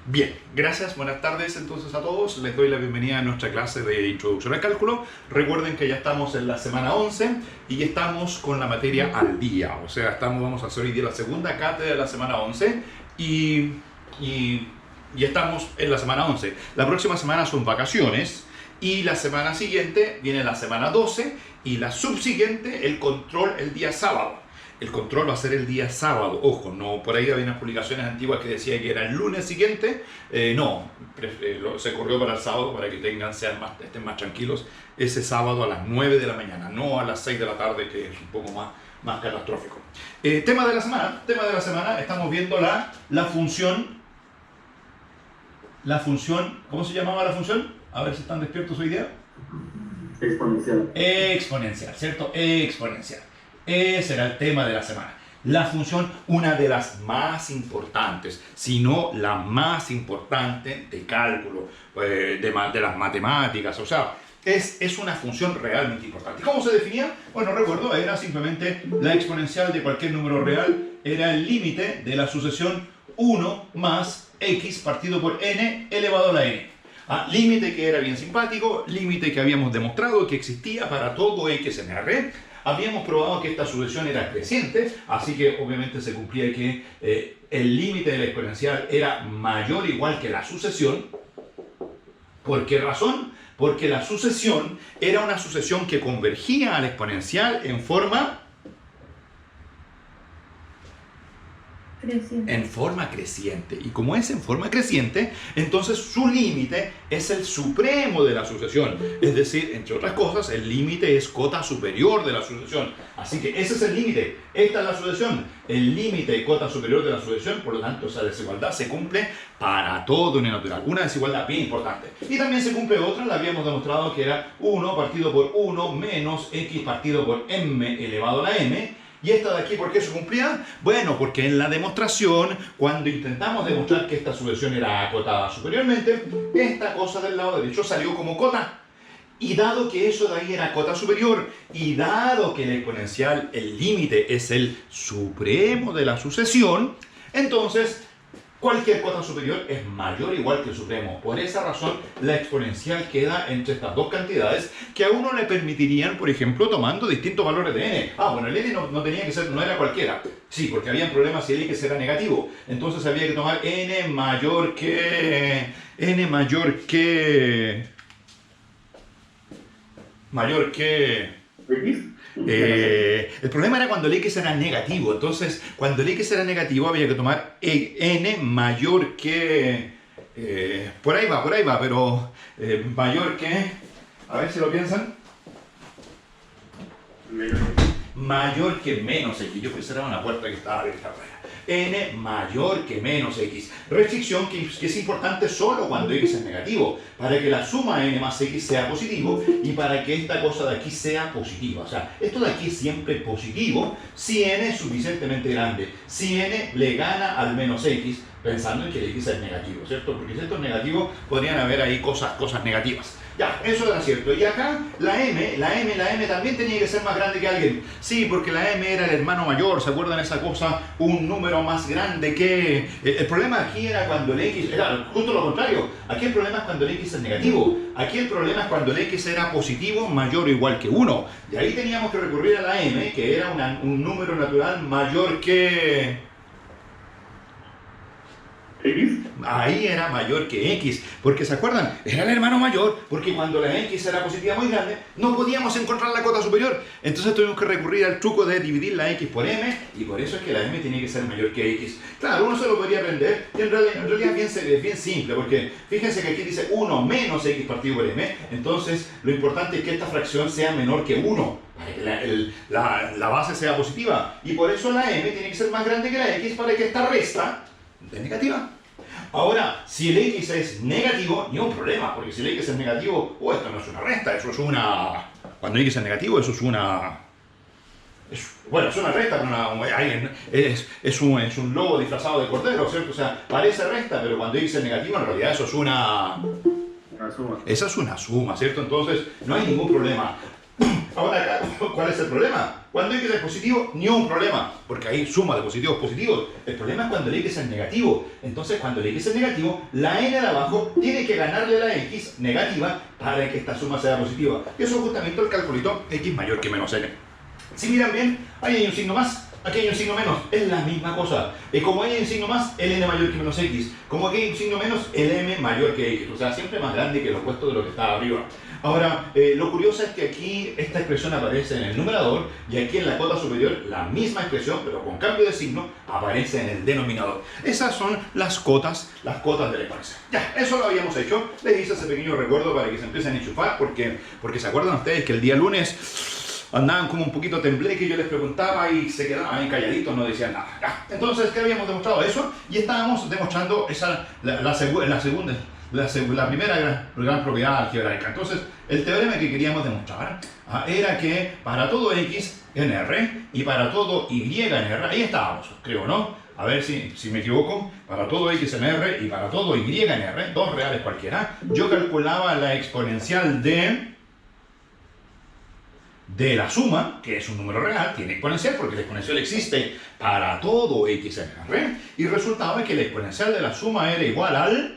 Bien, gracias, buenas tardes entonces a todos. Les doy la bienvenida a nuestra clase de Introducción al Cálculo. Recuerden que ya estamos en la semana 11 y estamos con la materia al día. O sea, vamos a hacer hoy día la segunda cátedra de la semana 11 y estamos en la semana 11. La próxima semana son vacaciones y la semana siguiente viene la semana 12 y la subsiguiente el control el día sábado. El control va a ser el día sábado. Ojo, no, por ahí había unas publicaciones antiguas que decía que era el lunes siguiente. Se corrió para el sábado para que estén más tranquilos. Ese sábado a las 9 de la mañana, no a las 6 de la tarde, que es un poco más catastrófico. Tema de la semana, estamos viendo la función. La función, ¿cómo se llamaba la función? A ver si están despiertos hoy día. Exponencial. Exponencial, ¿cierto? Exponencial. Ese era el tema de la semana. La función, una de las más importantes, si no la más importante de cálculo, de las matemáticas, o sea, es una función realmente importante. ¿Cómo se definía? Bueno, recuerdo, era simplemente la exponencial de cualquier número real, era el límite de la sucesión 1 más x partido por n elevado a la n. Límite que era bien simpático, límite que habíamos demostrado que existía para todo x en R. Habíamos probado que esta sucesión era creciente, así que obviamente se cumplía que el límite de la exponencial era mayor o igual que la sucesión. ¿Por qué razón? Porque la sucesión era una sucesión que convergía a la exponencial en forma creciente. Y como es en forma creciente, entonces su límite es el supremo de la sucesión. Es decir, entre otras cosas, el límite es cota superior de la sucesión. Así que ese es el límite. Esta es la sucesión. El límite de cota superior de la sucesión, por lo tanto, esa desigualdad se cumple para todo n natural. Una desigualdad bien importante. Y también se cumple otra, la habíamos demostrado que era 1 partido por 1 menos x partido por m elevado a la m. ¿Y esta de aquí por qué se cumplía? Bueno, porque en la demostración, cuando intentamos demostrar que esta sucesión era acotada superiormente, esta cosa del lado derecho salió como cota. Y dado que eso de ahí era cota superior, y dado que la exponencial, el límite es el supremo de la sucesión, entonces cualquier cota superior es mayor o igual que el supremo. Por esa razón, la exponencial queda entre estas dos cantidades que a uno le permitirían, por ejemplo, tomando distintos valores de n. Bueno, el n no tenía que ser, no era cualquiera. Sí, porque había problemas si el x era negativo. Entonces había que tomar n mayor que ¿X? El problema era cuando el x era negativo. Entonces, cuando el x era negativo había que tomar n mayor que... por ahí va, pero mayor que... A ver si lo piensan. Mayor que menos x. Yo cerraba una puerta que estaba abierta afuera. N mayor que menos x. Restricción que es importante solo cuando x es negativo, para que la suma n más x sea positivo y para que esta cosa de aquí sea positiva. O sea, esto de aquí es siempre positivo si n es suficientemente grande. Si n le gana al menos x, pensando en que el x es negativo, ¿cierto? Porque si esto es negativo, podrían haber ahí cosas negativas. Ya, eso era cierto. Y acá, la m también tenía que ser más grande que alguien. Sí, porque la m era el hermano mayor, ¿se acuerdan esa cosa? Un número más grande que... El problema aquí era cuando el x... Era justo lo contrario. Aquí el problema es cuando el x es negativo. Aquí el problema es cuando el x era positivo, mayor o igual que 1. Y ahí teníamos que recurrir a la m, que era un número natural mayor que... ¿X? Ahí era mayor que x, porque ¿se acuerdan? Era el hermano mayor, porque cuando la x era positiva muy grande, no podíamos encontrar la cota superior. Entonces tuvimos que recurrir al truco de dividir la x por m, y por eso es que la m tiene que ser mayor que x. Claro, uno se lo podría aprender, y en realidad es bien simple, porque fíjense que aquí dice 1 menos x partido por m, entonces lo importante es que esta fracción sea menor que 1, para que la base sea positiva, y por eso la m tiene que ser más grande que la x para que esta resta de negativa. Ahora, si el x es negativo, ni un problema, porque si el x es negativo, esto no es una resta, eso es una... Cuando x es negativo, eso es una... es una resta, pero es un lobo disfrazado de cordero, ¿cierto? O sea, parece resta, pero cuando x es negativo, en realidad eso es una... Una suma. Esa es una suma, ¿cierto? Entonces, no hay ningún problema. Ahora acá, ¿cuál es el problema? Cuando x es positivo, ni un problema, porque hay suma de positivos positivos. El problema es cuando el x es negativo. Entonces, cuando el x es negativo, la n de abajo tiene que ganarle a la x negativa para que esta suma sea positiva. Y eso es justamente el calculito x mayor que menos n. Si miran bien, ahí hay un signo más, aquí hay un signo menos, es la misma cosa. Como ahí hay un signo más, el n mayor que menos x. Como aquí hay un signo menos, el m mayor que x. O sea, siempre más grande que lo opuesto de lo que está arriba. Ahora, lo curioso es que aquí esta expresión aparece en el numerador y aquí en la cota superior la misma expresión, pero con cambio de signo, aparece en el denominador. Esas son las cotas de la exponencial. Ya, eso lo habíamos hecho. Les hice ese pequeño recuerdo para que se empiecen a enchufar, porque se acuerdan ustedes que el día lunes andaban como un poquito tembleque, yo les preguntaba y se quedaban ahí calladitos, no decían nada. Ya. Entonces, ¿qué habíamos demostrado? Eso, y estábamos demostrando la primera gran propiedad algebraica. Entonces, el teorema que queríamos demostrar era que para todo x en R y para todo y en R, ahí estábamos, creo, ¿no? A ver si me equivoco, para todo x en R y para todo y en R, dos reales cualquiera, yo calculaba la exponencial de la suma, que es un número real, tiene exponencial porque la exponencial existe para todo x en R, y resultaba que la exponencial de la suma era igual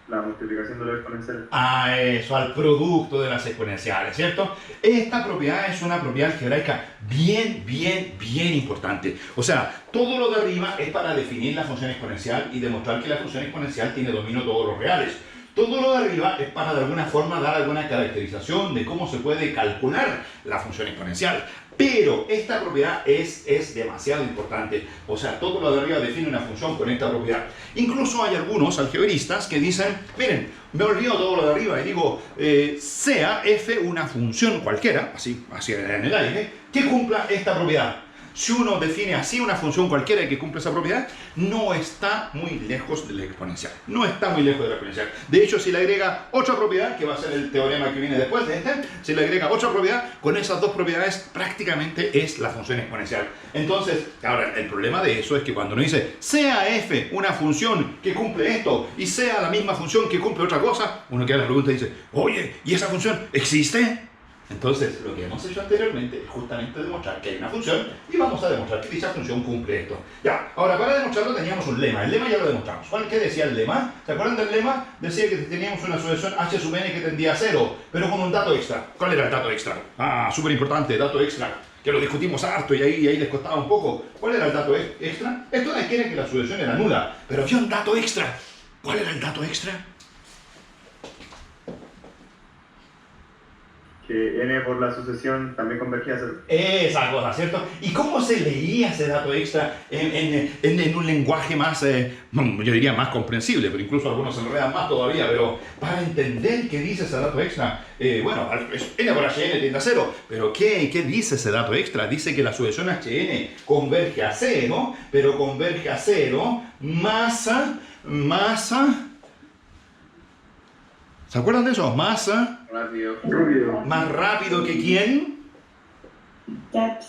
la multiplicación de la exponencial. a eso, al producto de las exponenciales, ¿cierto? Esta propiedad es una propiedad algebraica bien importante. O sea, todo lo de arriba es para definir la función exponencial y demostrar que la función exponencial tiene dominio de todos los reales. Todo lo de arriba es para de alguna forma dar alguna caracterización de cómo se puede calcular la función exponencial. Pero esta propiedad es demasiado importante. O sea, todo lo de arriba define una función con esta propiedad. Incluso hay algunos algebristas que dicen, miren, me olvido todo lo de arriba y digo, sea f una función cualquiera, así en el aire, que cumpla esta propiedad. Si uno define así una función cualquiera que cumple esa propiedad, no está muy lejos de la exponencial. No está muy lejos de la exponencial. De hecho, si le agrega otra propiedad, que va a ser el teorema que viene después de este, si le agrega otra propiedad, con esas dos propiedades prácticamente es la función exponencial. Entonces, ahora, el problema de eso es que cuando uno dice, sea f una función que cumple esto y sea la misma función que cumple otra cosa, uno queda la pregunta y dice, oye, ¿y esa función existe? Entonces, lo que hemos hecho anteriormente es justamente demostrar que hay una función y vamos a demostrar que dicha función cumple esto. Ya, ahora para demostrarlo teníamos un lema. El lema ya lo demostramos. ¿Qué decía el lema? ¿Se acuerdan del lema? Decía que teníamos una sucesión h sub n que tendía a 0, pero con un dato extra. ¿Cuál era el dato extra? Súper importante, dato extra, que lo discutimos harto y ahí les costaba un poco. ¿Cuál era el dato extra? Esto quiere que la sucesión era nula, pero había un dato extra. ¿Cuál era el dato extra? Que n por la sucesión también convergía a 0. Esa cosa, ¿cierto? ¿Y cómo se leía ese dato extra en un lenguaje más, yo diría más comprensible, pero incluso algunos se enredan más todavía, pero para entender qué dice ese dato extra, bueno, n por hn tiende a 0, pero ¿qué dice ese dato extra? Dice que la sucesión hn converge a 0, pero converge a 0 masa, ¿se acuerdan de eso? Masa. Rápido. ¿Más rápido que quién? H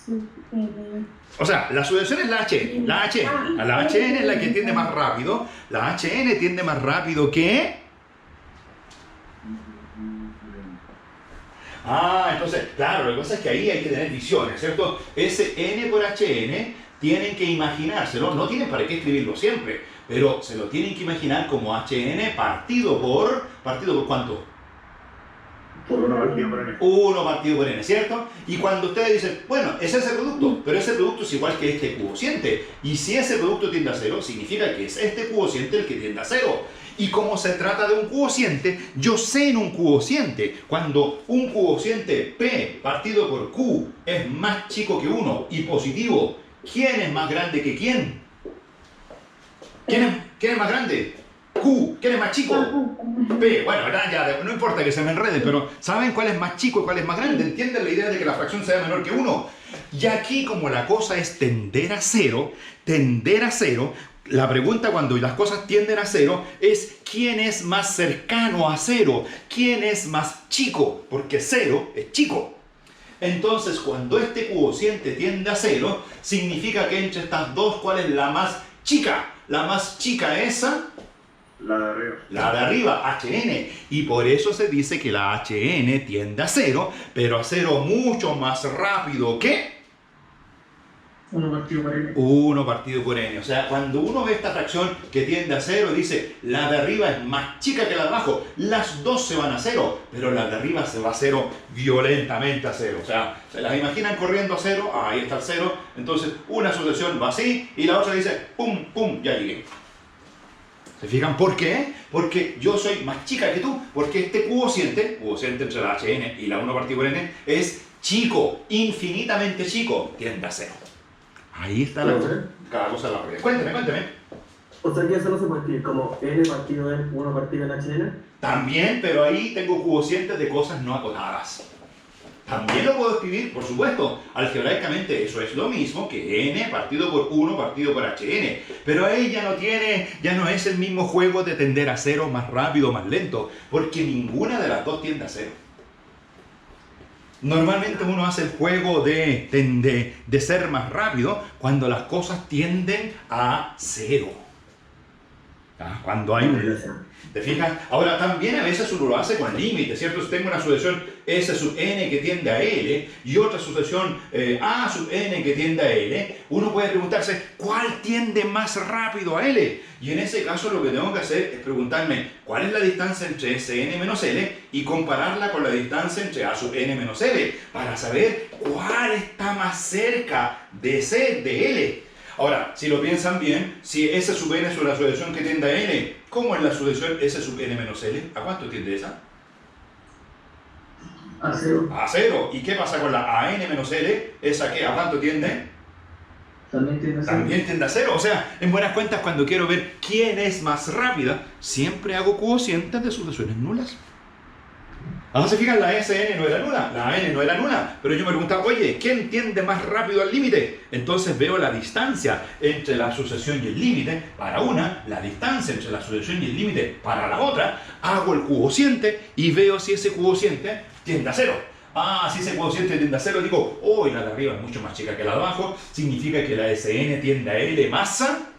sub n. O sea, la sucesión es la HN. La HN es la que tiende más rápido. La HN tiende más rápido que... Entonces, claro, lo que pasa es que ahí hay que tener visiones, ¿cierto? Ese n por HN tienen que imaginárselo, no tienen para qué escribirlo siempre, pero se lo tienen que imaginar como HN partido por ¿cuánto? Por 1 partido por n. 1 partido por n, ¿cierto? Y cuando ustedes dicen, bueno, es ese producto, pero ese producto es igual que este cociente. Y si ese producto tiende a 0, significa que es este cociente el que tiende a 0. Y como se trata de un cociente, yo sé en un cociente, cuando un cociente P partido por Q es más chico que 1 y positivo, ¿quién es más grande que quién? ¿Quién es más grande? Q. ¿Quién es más chico? P. Bueno, ya, no importa que se me enrede, pero ¿saben cuál es más chico y cuál es más grande? ¿Entienden la idea de que la fracción sea menor que 1? Y aquí, como la cosa es tender a 0, la pregunta cuando las cosas tienden a 0 es ¿quién es más cercano a 0? ¿Quién es más chico? Porque 0 es chico. Entonces, cuando este cociente tiende a 0, significa que entre estas dos, ¿cuál es la más chica? La más chica es esa. La de arriba. La de arriba, HN. Y por eso se dice que la HN tiende a cero, pero a cero mucho más rápido que 1 partido por n. 1 partido por n. O sea, cuando uno ve esta fracción que tiende a cero, dice, la de arriba es más chica que la de abajo. Las dos se van a cero, pero la de arriba se va a cero violentamente a cero. O sea, ¿se las imaginan corriendo a cero? Ahí está el cero. Entonces, una sucesión va así y la otra dice, pum, pum, ya llegué. ¿Se fijan por qué? Porque yo soy más chica que tú, porque este cuociente entre la HN y la 1 partido por n, es chico, infinitamente chico, tiende a cero. Ahí está la cosa. Cada cosa de la regla. Cuénteme. O sea que eso no se puede escribir como n partido en 1 partido en hn. También, pero ahí tengo cuocientes de cosas no acotadas. También lo puedo escribir, por supuesto, algebraicamente eso es lo mismo que n partido por 1 partido por hn. Pero ahí ya no es el mismo juego de tender a cero más rápido o más lento, porque ninguna de las dos tiende a cero. Normalmente uno hace el juego de ser más rápido cuando las cosas tienden a cero. Cuando hay un... ¿Te fijas? Ahora, también a veces uno lo hace con límites, ¿cierto? Si tengo una sucesión S sub n que tiende a L y otra sucesión A sub n que tiende a L, uno puede preguntarse, ¿cuál tiende más rápido a L? Y en ese caso lo que tengo que hacer es preguntarme, ¿cuál es la distancia entre Sn menos L? Y compararla con la distancia entre A sub n menos L, para saber cuál está más cerca de L. Ahora, si lo piensan bien, si S sub n es una sucesión que tiende a N, ¿cómo es la sucesión S sub n menos L? ¿A cuánto tiende esa? A 0. A 0. ¿Y qué pasa con la AN menos L? ¿Esa qué? ¿A cuánto tiende? También tiende a 0. También tiende a 0. O sea, en buenas cuentas, cuando quiero ver quién es más rápida, siempre hago cuocientes de sucesiones nulas. Ahora se fijan, la SN no era nula, la AN no era nula, pero yo me preguntaba, oye, ¿quién tiende más rápido al límite? Entonces veo la distancia entre la sucesión y el límite para una, la distancia entre la sucesión y el límite para la otra, hago el cuociente y veo si ese cuociente tiende a 0. Si ese cuociente tiende a 0, digo, la de arriba es mucho más chica que la de abajo, significa que la SN tiende a L masa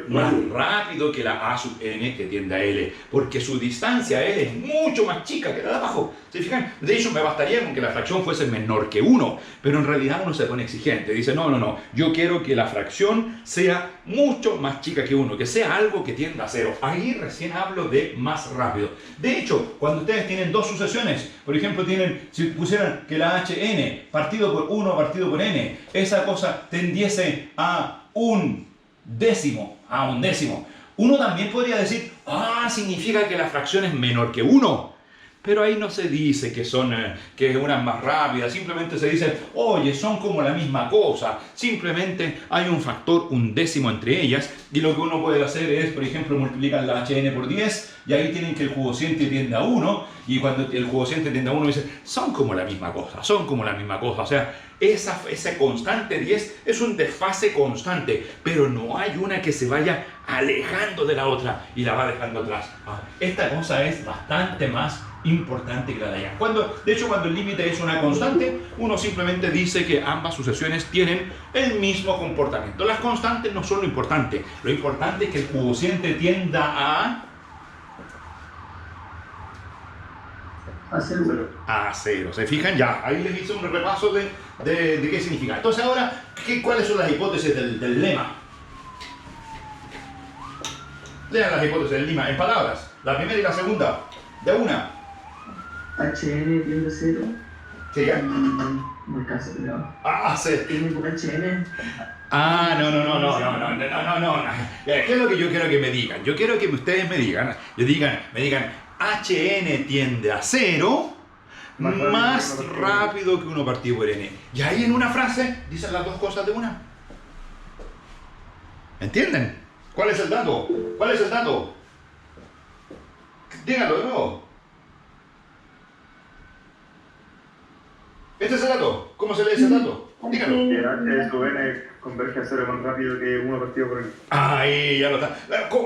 más rápido que la A sub n que tiende a L, porque su distancia a L es mucho más chica que la de abajo. ¿Se fijan? De hecho, me bastaría con que la fracción fuese menor que 1, pero en realidad uno se pone exigente. Dice, no, yo quiero que la fracción sea mucho más chica que 1, que sea algo que tienda a 0. Ahí recién hablo de más rápido. De hecho, cuando ustedes tienen dos sucesiones, por ejemplo, si pusieran que la HN partido por 1 partido por n, esa cosa tendiese a un décimo, uno también podría decir, significa que la fracción es menor que 1. Pero ahí no se dice que es una más rápida, simplemente se dice, oye, son como la misma cosa, simplemente hay un factor, un décimo entre ellas, y lo que uno puede hacer es, por ejemplo, multiplicar la HN por 10, y ahí tienen que el cuociente tiende a 1, y cuando el cuociente tiende a 1 dice, son como la misma cosa, o sea, esa constante 10 es un desfase constante, pero no hay una que se vaya alejando de la otra y la va dejando atrás. Esta cosa es bastante más importante que la de allá. De hecho, cuando el límite es una constante, uno simplemente dice que ambas sucesiones tienen el mismo comportamiento. Las constantes no son lo importante es que el cuociente tienda a 0. ¿Se fijan? Ya, ahí les hice un repaso de qué significa. Entonces ahora, ¿cuáles son las hipótesis del lema? Lean las hipótesis del lema en palabras. La primera y la segunda. De una. HN tiende a 0. ¿Qué ya? No alcanza, pero... Sí. N por HN. No. ¿Qué es lo que yo quiero que me digan? Yo quiero que ustedes me digan, HN tiende a 0 más rápido que 1 partido por n. Y ahí en una frase dicen las dos cosas de una. ¿Entienden? ¿Cuál es el dato? Díganlo de nuevo. Este es el dato. ¿Cómo se lee ese dato? Díganlo. dígalo. Que h sub n converge a cero más rápido que 1 partido por n. Ahí, ya lo está.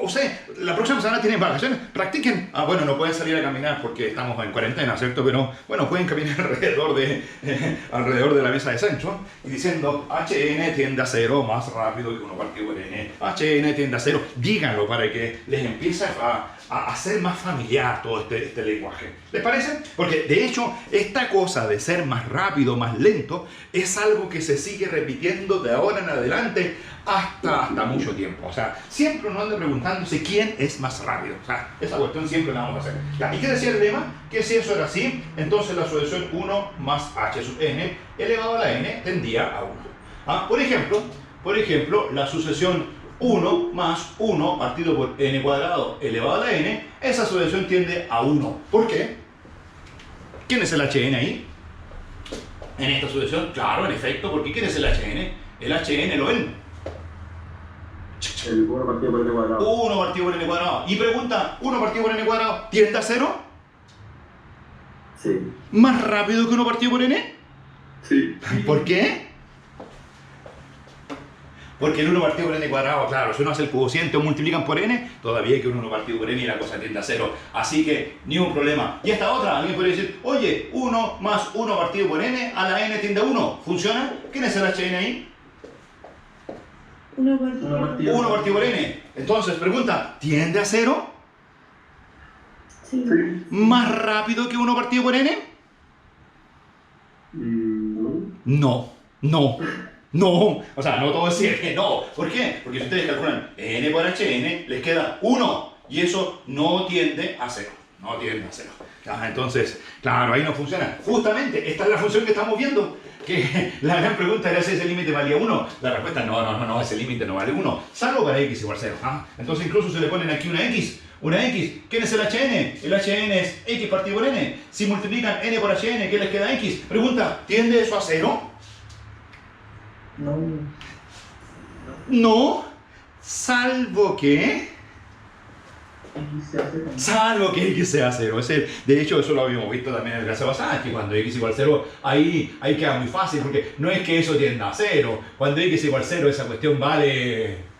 Usted, la próxima semana tienen vacaciones, practiquen. Bueno, no pueden salir a caminar porque estamos en cuarentena, ¿cierto? Pero, bueno, pueden caminar alrededor de la mesa de centro y diciendo hn tiende a 0 más rápido que 1 partido por n. hn tiende a 0. Díganlo para que les empiece a hacer más familiar todo este lenguaje. ¿Les parece? Porque, de hecho, esta cosa de ser más rápido, más lento, es algo que se sigue repitiendo de ahora en adelante hasta mucho tiempo. O sea, siempre uno anda preguntándose quién es más rápido. O sea, esa cuestión siempre la vamos a hacer. ¿Y qué decía el lema? Que si eso era así, entonces la sucesión 1 más h sub n elevado a la n tendía a 1. Por ejemplo, la sucesión 1 más 1 partido por n cuadrado elevado a la n, esa sucesión tiende a 1. ¿Por qué? ¿Quién es el hn ahí? En esta sucesión, claro, en efecto, porque ¿quién es el hn? El hn lo ven. El 1 partido por n cuadrado. 1 partido por n cuadrado. Y pregunta, ¿1 partido por n cuadrado tiende a 0? Sí. ¿Más rápido que 1 partido por n? Sí. ¿Por qué? Porque el 1 partido por n cuadrado, claro, si uno hace el cociente o multiplican por n, todavía hay que un 1 partido por n y la cosa tiende a 0. Así que, ni un problema. Y esta otra, alguien podría decir, oye, 1 más 1 partido por n a la n tiende a 1. ¿Funciona? ¿Quién es el hn ahí? 1 partido. 1 partido por n. Entonces, pregunta, ¿tiende a 0? Sí. ¿Más rápido que 1 partido por n? No. No, o sea, no todo es que no. ¿Por qué? Porque si ustedes calculan n por hn, les queda 1. Y eso no tiende a 0. No tiende a 0. Entonces, claro, ahí no funciona. Justamente, esta es la función que estamos viendo. Que la gran pregunta era si ese límite valía 1. La respuesta no, ese límite no vale 1. Salvo para x igual 0. Entonces incluso se le ponen aquí una x. Una x. ¿Quién es el hn? El hn es x partido por n. Si multiplican n por hn, ¿qué les queda x? Pregunta, ¿tiende eso a 0? No, salvo que x sea 0. De hecho, eso lo habíamos visto también en el caso pasado, que cuando x igual 0, ahí queda muy fácil, porque no es que eso tienda a 0. Cuando x igual 0, esa cuestión vale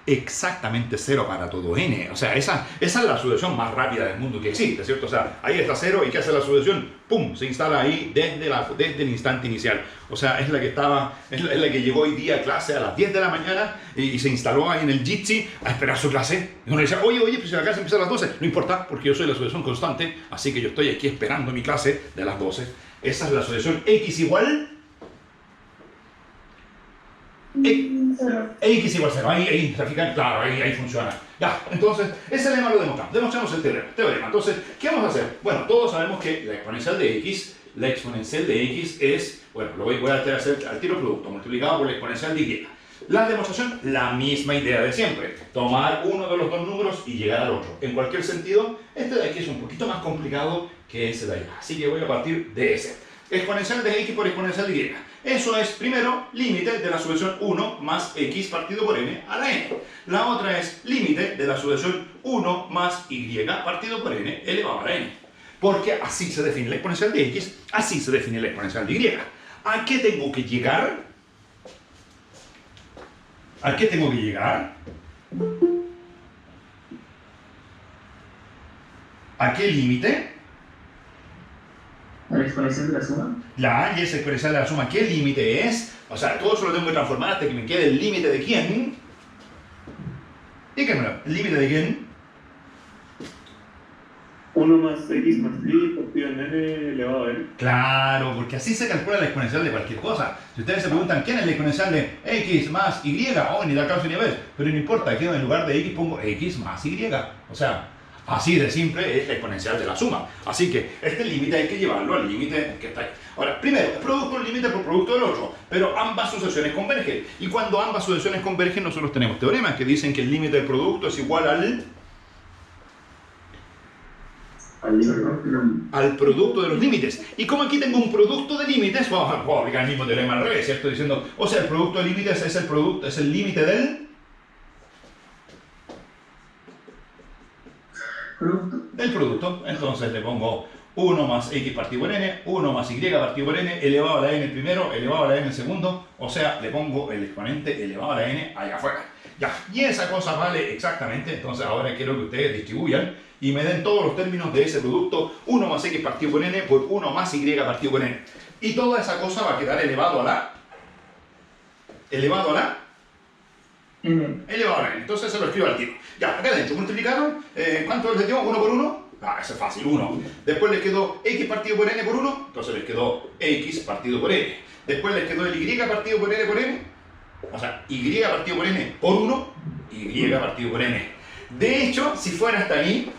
exactamente 0 para todo n. O sea, esa es la sucesión más rápida del mundo que existe, ¿cierto? O sea, ahí está 0 y ¿qué hace la sucesión? ¡Pum! Se instala ahí desde el instante inicial. O sea, es la que llegó hoy día a clase a las 10 de la mañana y se instaló ahí en el Jitsi a esperar su clase. Y uno le decía, oye, pues si la clase empieza a las 12. No importa, porque yo soy la sucesión constante, así que yo estoy aquí esperando mi clase de las 12. Esa es la sucesión x igual... X igual 0, ahí se fijan, claro, ahí funciona. Ya, entonces, ese lema lo demostramos. Demostramos el teorema. Entonces, ¿qué vamos a hacer? Bueno, todos sabemos que la exponencial de x es, bueno, lo voy a hacer al tiro producto, multiplicado por la exponencial de y. La demostración, la misma idea de siempre. Tomar uno de los dos números y llegar al otro. En cualquier sentido, este de aquí es un poquito más complicado que ese de allá. Así que voy a partir de ese. Exponencial de x por exponencial de y. Eso es, primero, límite de la sucesión 1 más x partido por n a la n. La otra es límite de la sucesión 1 más y partido por n elevado a la n. Porque así se define la exponencial de x, así se define la exponencial de y. ¿A qué tengo que llegar? ¿A qué tengo que llegar? ¿A qué límite? ¿A la exponencial de la suma? La y esa exponencial de la suma, ¿qué límite es? O sea, todo eso lo tengo que transformar hasta que me quede el límite de quién. Díganmelo, ¿el límite de quién? 1 más x más y partido en n elevado a n. Claro, porque así se calcula la exponencial de cualquier cosa. Si ustedes se preguntan, ¿quién es la exponencial de x más y? Oh, ni da causa ni vez. Pero no importa, aquí en lugar de x pongo x más y. O sea, así de simple es la exponencial de la suma. Así que este límite hay que llevarlo al límite que está ahí. Ahora, primero, producto del límite por producto del otro, pero ambas sucesiones convergen. Y cuando ambas sucesiones convergen, nosotros tenemos teoremas que dicen que el límite del producto es igual al producto de los límites. Y como aquí tengo un producto de límites, vamos a aplicar el mismo teorema al revés, ¿cierto? Diciendo, o sea, el producto de límites es el límite del producto. Entonces le pongo 1 más x partido por n, 1 más y partido por n, elevado a la n el primero, elevado a la n el segundo, o sea, le pongo el exponente elevado a la n allá afuera. Ya, y esa cosa vale exactamente, entonces ahora quiero que ustedes distribuyan y me den todos los términos de ese producto, 1 más x partido por n por 1 más y partido por n. Y toda esa cosa va a quedar elevado a la elevado a n. Entonces se lo escribo al tiro. Ya, acá dentro multiplicaron, ¿cuánto les dio? ¿1 por 1? Ah, eso es fácil, 1. Después les quedó x partido por n por 1, entonces les quedó x partido por n. Después les quedó el y partido por n, o sea, y partido por n por 1, y partido por n. De hecho, si fuera hasta ahí,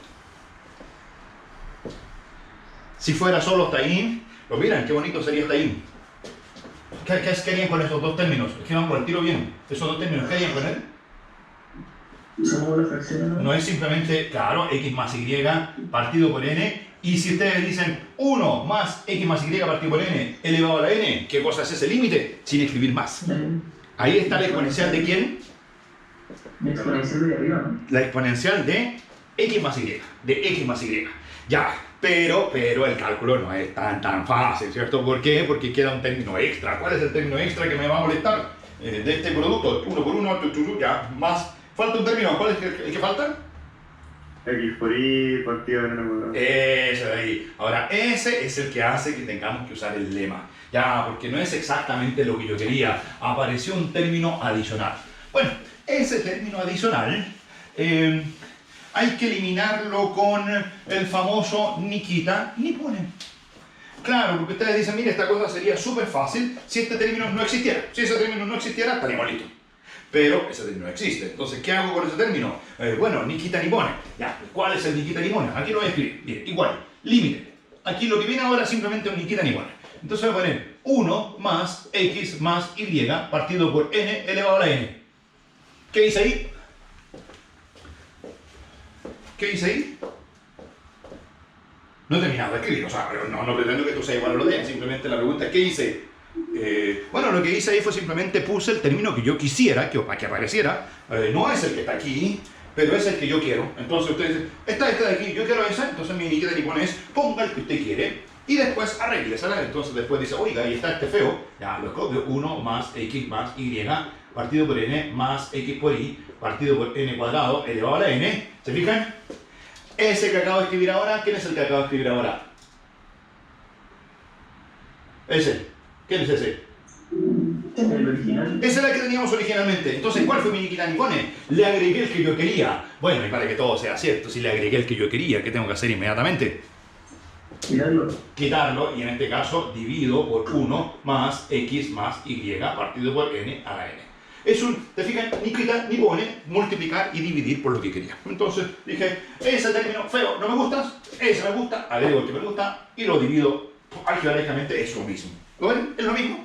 si fuera solo hasta ahí, pues miran qué bonito sería hasta ahí. ¿Qué harían con esos dos términos? Es que van por el tiro bien. Esos dos términos, ¿qué harían con él? ¿Somos las fracciones? No es simplemente, claro, x más y partido por n. Y si ustedes dicen 1 más x más y partido por n elevado a la n, ¿qué cosa es ese límite? Sin escribir más. Ahí está la exponencial de ¿quién? La exponencial de arriba, ¿no? La exponencial de x más y. De x más y. Ya, pero el cálculo no es tan fácil, ¿cierto? ¿Por qué? Porque queda un término extra. ¿Cuál es el término extra que me va a molestar de este producto? 1 por 1, ya, más. Falta un término. ¿Cuál es el que falta? X por y partido de n cuadrado. Ese de ahí. Ahora, ese es el que hace que tengamos que usar el lema. Ya, porque no es exactamente lo que yo quería. Apareció un término adicional. Bueno, ese término adicional hay que eliminarlo con el famoso ni quita ni pone. Claro, porque ustedes dicen, mire, esta cosa sería súper fácil si este término no existiera. Si ese término no existiera, estaríamos listos. Pero ese término no existe. Entonces, ¿qué hago con ese término? Bueno, ni quita ni pone. Ya, ¿cuál es el ni quita ni pone? Aquí lo voy a escribir. Bien, igual, límite. Aquí lo que viene ahora es simplemente un ni quita ni pone. Entonces voy a poner 1 más x más y partido por n elevado a la n. ¿Qué hice ahí? ¿Qué hice ahí? No he terminado de escribir, o sea, no pretendo que esto sea igual a lo de, simplemente la pregunta es ¿qué hice? Bueno, lo que hice ahí fue simplemente puse el término que yo quisiera, para que apareciera, no es el que está aquí, pero es el que yo quiero. Entonces ustedes dicen, está de aquí, yo quiero ese, entonces mi niqueta ni pone es, ponga el que usted quiere, y después arréglesela. Entonces después dice, oiga, ahí está este feo, ya lo copio, 1 más x más y, partido por n más x por y, partido por n cuadrado, elevado a la n, ¿se fijan? Ese que acabo de escribir ahora, ¿quién es el que acabo de escribir ahora? Ese. ¿Quién es ese? El original. Ese era el que teníamos originalmente. Entonces, ¿cuál fue mi niquita ni pone? Le agregué el que yo quería. Bueno, y para que todo sea cierto, si le agregué el que yo quería, ¿qué tengo que hacer inmediatamente? Quitarlo, y en este caso divido por 1 más x más y partido por n a la n. Es un, te fijas, ni quita ni pone, multiplicar y dividir por lo que quería. Entonces dije, ese término feo no me gusta, ese me gusta, agrego el que me gusta y lo divido algebraicamente, es lo mismo. ¿Lo ven? Es lo mismo.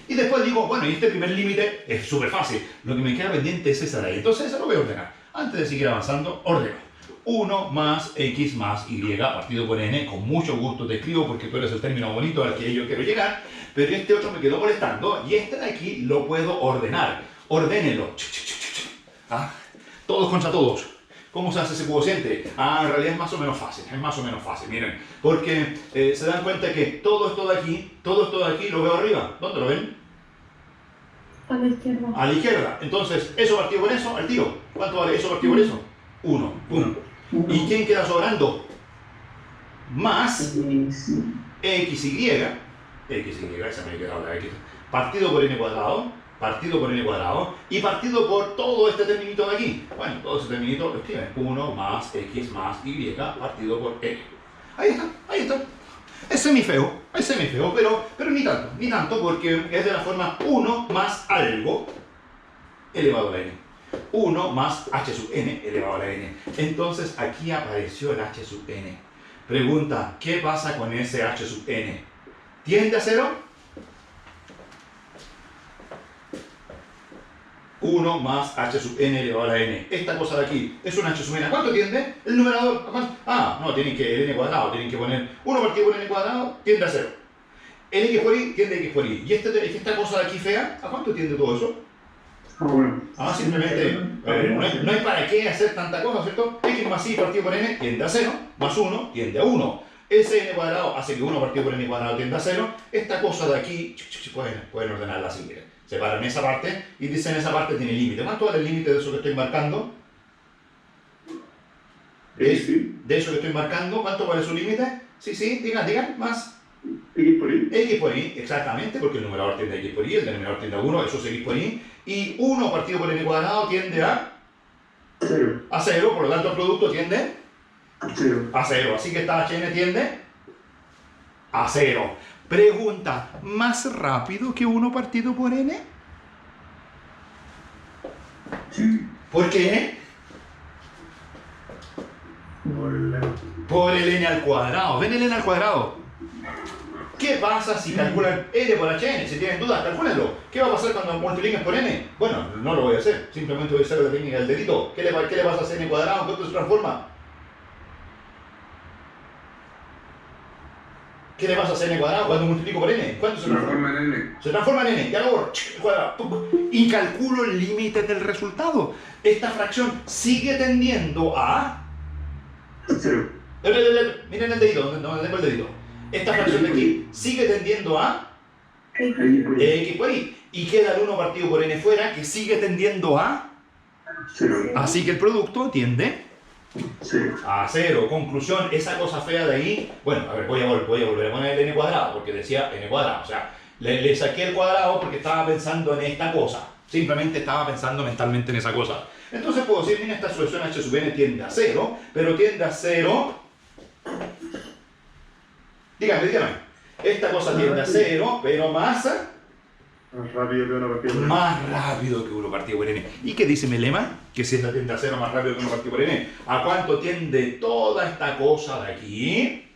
Y después digo, bueno, y este primer límite es súper fácil. Lo que me queda pendiente es esa de ahí. Entonces esa lo voy a ordenar. Antes de seguir avanzando, ordeno. 1 más x más y partido por n, con mucho gusto te escribo porque tú eres el término bonito al que yo quiero llegar, pero este otro me quedó molestando y este de aquí lo puedo ordenar. Ordénenlo. ¿Ah? Todos contra todos. ¿Cómo se hace ese cociente? Ah, en realidad es más o menos fácil, miren. Porque se dan cuenta que todo esto de aquí lo veo arriba. ¿Dónde lo ven? A la izquierda. A la izquierda. Entonces, eso partido por eso, al tiro. ¿Cuánto vale eso partido por eso? 1. Pum. ¿Y quién queda sobrando? Más xy, esa me queda ahora, x, partido por n cuadrado, y partido por todo este terminito de aquí. Bueno, todo ese terminito lo escriben. 1 más x más y partido por n. Ahí está. Es semifeo, pero ni tanto, porque es de la forma 1 más algo elevado a la n. 1 más h sub n elevado a la n. Entonces aquí apareció el h sub n. Pregunta, ¿qué pasa con ese h sub n? ¿Tiende a 0? 1 más h sub n elevado a la n. Esta cosa de aquí es un h sub n. ¿A cuánto tiende? El numerador. ¿A cuánto? Ah, no, tienen que el n cuadrado. Tienen que poner 1 partido por n cuadrado, tiende a 0. El x por y tiende a x por y. ¿Y esta cosa de aquí fea? ¿A cuánto tiende todo eso? Bueno. Ah, simplemente No hay para qué hacer tanta cosa, ¿cierto? X más y partido por n tiende a 0, más 1 tiende a 1. Ese n cuadrado hace que 1 partido por n cuadrado tiende a 0. Esta cosa de aquí, pueden ordenarla así, miren. Separan esa parte y dicen esa parte tiene límite. ¿Cuánto vale el límite de eso que estoy marcando? De eso que estoy marcando, ¿cuánto vale su límite? Sí, digan, más. X por Y. X por Y, exactamente, porque el numerador tiende a X por Y, el denominador tiende a 1, eso es X por Y. Y 1 partido por n cuadrado tiende a 0. a 0, por lo tanto el producto tiende 0. a 0. Así que esta HN tiende a 0. Pregunta, ¿más rápido que 1 partido por n? Sí. ¿Por qué? Por el n al cuadrado. ¿Ven el n al cuadrado? ¿Qué pasa si calculan n por hn? Si tienen dudas, calcúlenlo. ¿Qué va a pasar cuando multipliquen por n? Bueno, no lo voy a hacer. Simplemente voy a hacer la técnica del dedito. ¿Qué le pasa a ese n cuadrado? ¿Cuánto se transforma? ¿Qué le pasa a n cuadrado cuando multiplico por n? ¿Cuánto se transforma? Se transforma en n. Ya luego, el cuadrado. Y calculo el límite del resultado. Esta fracción sigue tendiendo a... 0. Miren el dedito, donde tengo el dedito. Esta fracción de aquí sigue tendiendo a X por Y. Y queda el 1 partido por n fuera, que sigue tendiendo a 0. Así que el producto tiende 0. a 0. Conclusión, esa cosa fea de ahí... Bueno, a ver, voy a volver a poner el n cuadrado, porque decía n cuadrado. O sea, le saqué el cuadrado porque estaba pensando en esta cosa. Simplemente estaba pensando mentalmente en esa cosa. Entonces puedo decir, mira, esta sucesión h sub n tiende a 0, pero tiende a 0... Dígame. Esta cosa tiende a 0, pero Más rápido que 1 partido por N. más rápido que 1 partido por n. ¿Y qué dice mi lema? Que si esta tiende a 0 más rápido que 1 partido por n. ¿A cuánto tiende toda esta cosa de aquí?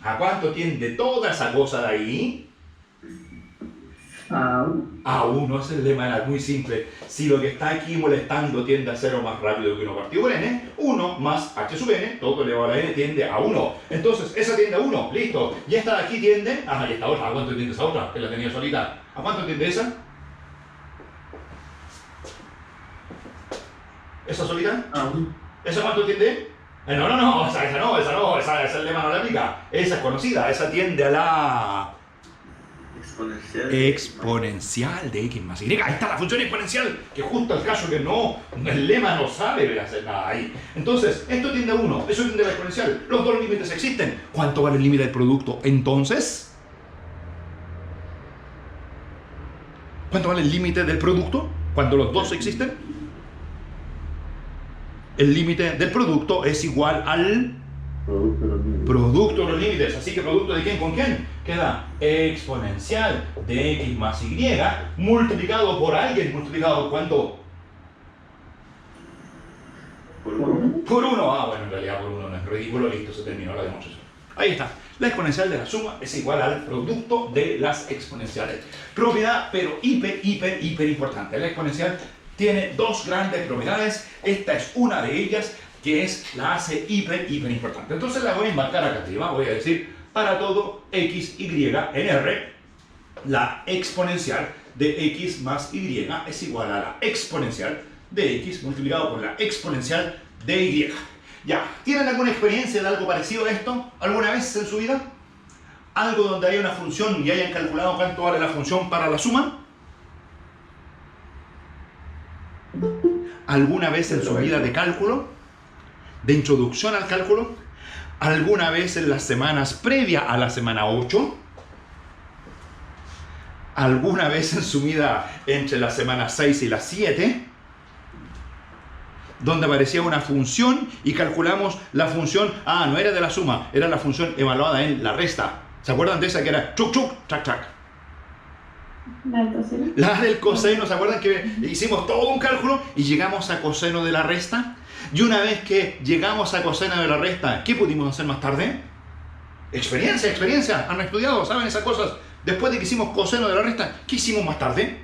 ¿A cuánto tiende toda esa cosa de ahí? A 1, ese es el lema, era muy simple. Si lo que está aquí molestando tiende a 0 más rápido que 1 partido por n, 1 más h sub n, todo elevado a la n, tiende a 1. Entonces, esa tiende a 1, listo. Y esta de aquí tiende... y esta otra, ¿a cuánto tiende esa otra? Que la tenía solita. ¿A cuánto tiende esa? ¿Esa solita? ¿Esa cuánto tiende? No, esa el lema no la aplica. Esa es conocida, esa tiende a la... exponencial de x más y. Ahí está la función exponencial, que justo el caso que el lema no sabe hacer nada ahí. Entonces, esto tiende a 1, eso tiende a la exponencial. Los dos límites existen. ¿Cuánto vale el límite del producto? Entonces, ¿cuánto vale el límite del producto cuando los dos existen? El límite del producto es igual al producto de los límites. Así que producto de quién con quién queda exponencial de x más y multiplicado por alguien. ¿Multiplicado cuánto? Por 1. Bueno, en realidad por 1 no es ridículo. Listo, se terminó la demostración. Ahí está. La exponencial de la suma es igual al producto de las exponenciales. Propiedad, pero hiper importante. La exponencial tiene dos grandes propiedades. Esta es una de ellas, que la hace hiper importante. Entonces la voy a embarcar acá arriba. Voy a decir, para todo x, y en R, la exponencial de x más y es igual a la exponencial de x multiplicado por la exponencial de y. Ya, ¿tienen alguna experiencia de algo parecido a esto? ¿Alguna vez en su vida? ¿Algo donde haya una función y hayan calculado cuánto vale la función para la suma? ¿Alguna vez en su vida de cálculo? ¿De introducción al cálculo? ¿Alguna vez en las semanas previas a la semana 8? ¿Alguna vez en su vida entre la semana 6 y la 7? Donde aparecía una función y calculamos la función, no era de la suma, era la función evaluada en la resta. ¿Se acuerdan de esa que era chuc chuc, chac chac? La del coseno, ¿se acuerdan que hicimos todo un cálculo y llegamos a coseno de la resta? Y una vez que llegamos a coseno de la resta, ¿qué pudimos hacer más tarde? Experiencia. ¿Han estudiado? ¿Saben esas cosas? Después de que hicimos coseno de la resta, ¿qué hicimos más tarde?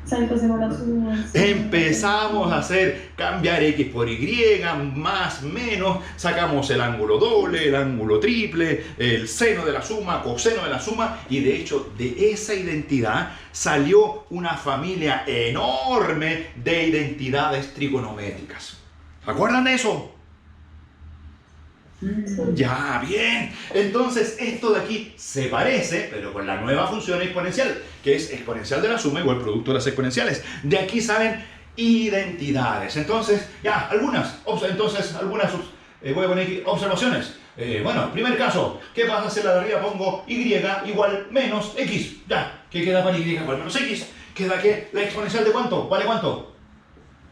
Hacemos la suma. Empezamos a hacer cambiar x por y, más, menos, sacamos el ángulo doble, el ángulo triple, el seno de la suma, coseno de la suma, y de hecho de esa identidad salió una familia enorme de identidades trigonométricas. ¿Se acuerdan de eso? Ya, bien. Entonces, esto de aquí se parece, pero con la nueva función exponencial, que es exponencial de la suma igual producto de las exponenciales. De aquí salen identidades. Entonces, ya, voy a poner aquí observaciones. Bueno, primer caso, ¿qué pasa si la de arriba pongo y igual menos x? Ya, ¿qué queda para y igual menos x? ¿Queda que la exponencial de cuánto? ¿Vale cuánto?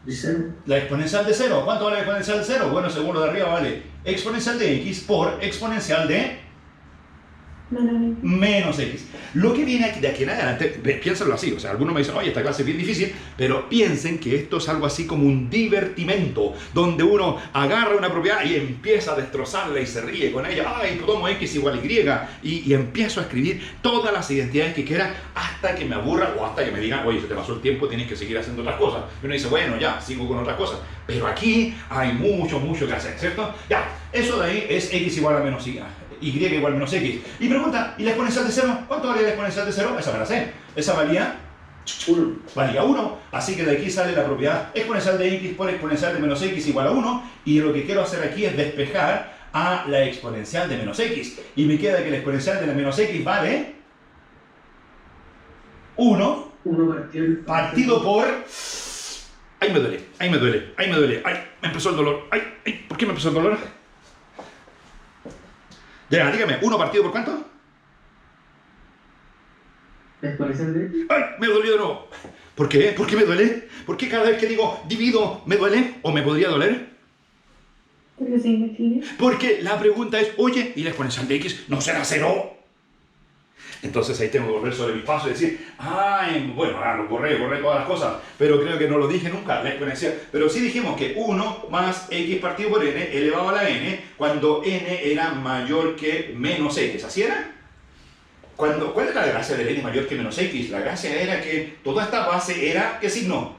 De 0. La exponencial de 0. ¿Cuánto vale la exponencial de 0? Bueno, según lo de arriba vale exponencial de x por exponencial de menos x. Lo que viene aquí, de aquí en adelante, piénsenlo así, o sea, algunos me dicen, oye, esta clase es bien difícil, pero piensen que esto es algo así como un divertimento, donde uno agarra una propiedad y empieza a destrozarla y se ríe con ella, ay, tomo x igual y empiezo a escribir todas las identidades que quiera hasta que me aburra o hasta que me digan, oye, se te pasó el tiempo, tienes que seguir haciendo otras cosas. Y uno dice, bueno, ya, sigo con otras cosas, pero aquí hay mucho que hacer, ¿cierto? Ya, eso de ahí es x igual a menos y igual menos x. Y pregunta, ¿y la exponencial de 0? ¿Cuánto valía la exponencial de 0? Esa me la sé. Esa valía 1. Así que de aquí sale la propiedad exponencial de x por exponencial de menos x igual a 1. Y lo que quiero hacer aquí es despejar a la exponencial de menos x. Y me queda que la exponencial de la menos x vale 1 partido por... Ahí me duele. Ay, me empezó el dolor. Ay, ¿por qué me empezó el dolor? Ya, dígame, ¿1 partido por cuánto? La exponencial de x. ¡Ay! Me dolió de nuevo. ¿Por qué? ¿Por qué me duele? ¿Por qué cada vez que digo divido me duele? ¿O me podría doler? Porque se indefine. Porque la pregunta es, oye, ¿y la exponencial de x no será 0? Entonces ahí tengo que volver sobre mis pasos y decir, ay, bueno, lo borré todas las cosas, pero creo que no lo dije nunca, la exponencial. Pero sí dijimos que 1 más x partido por n elevado a la n, cuando n era mayor que menos x, ¿así era? ¿Cuál era la gracia del n mayor que menos x? La gracia era que toda esta base era, ¿qué signo?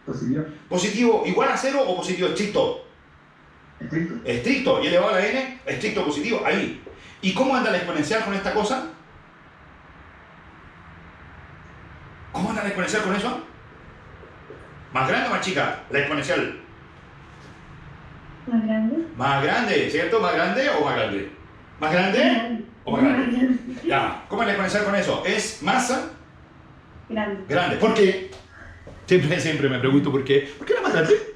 Positivo. ¿Positivo igual a 0 o positivo estricto? Estricto. Estricto, y elevado a la n, estricto positivo, ahí. ¿Y cómo anda la exponencial con esta cosa? ¿Cómo anda la exponencial con eso? ¿Más grande o más chica? La exponencial. ¿Más grande? Más grande, ¿cierto? ¿Más grande o más grande? ¿Más grande o más grande? Ya, ¿cómo es la exponencial con eso? ¿Es masa? Grande. Grande. ¿Por qué? Siempre me pregunto por qué. ¿Por qué la más grande?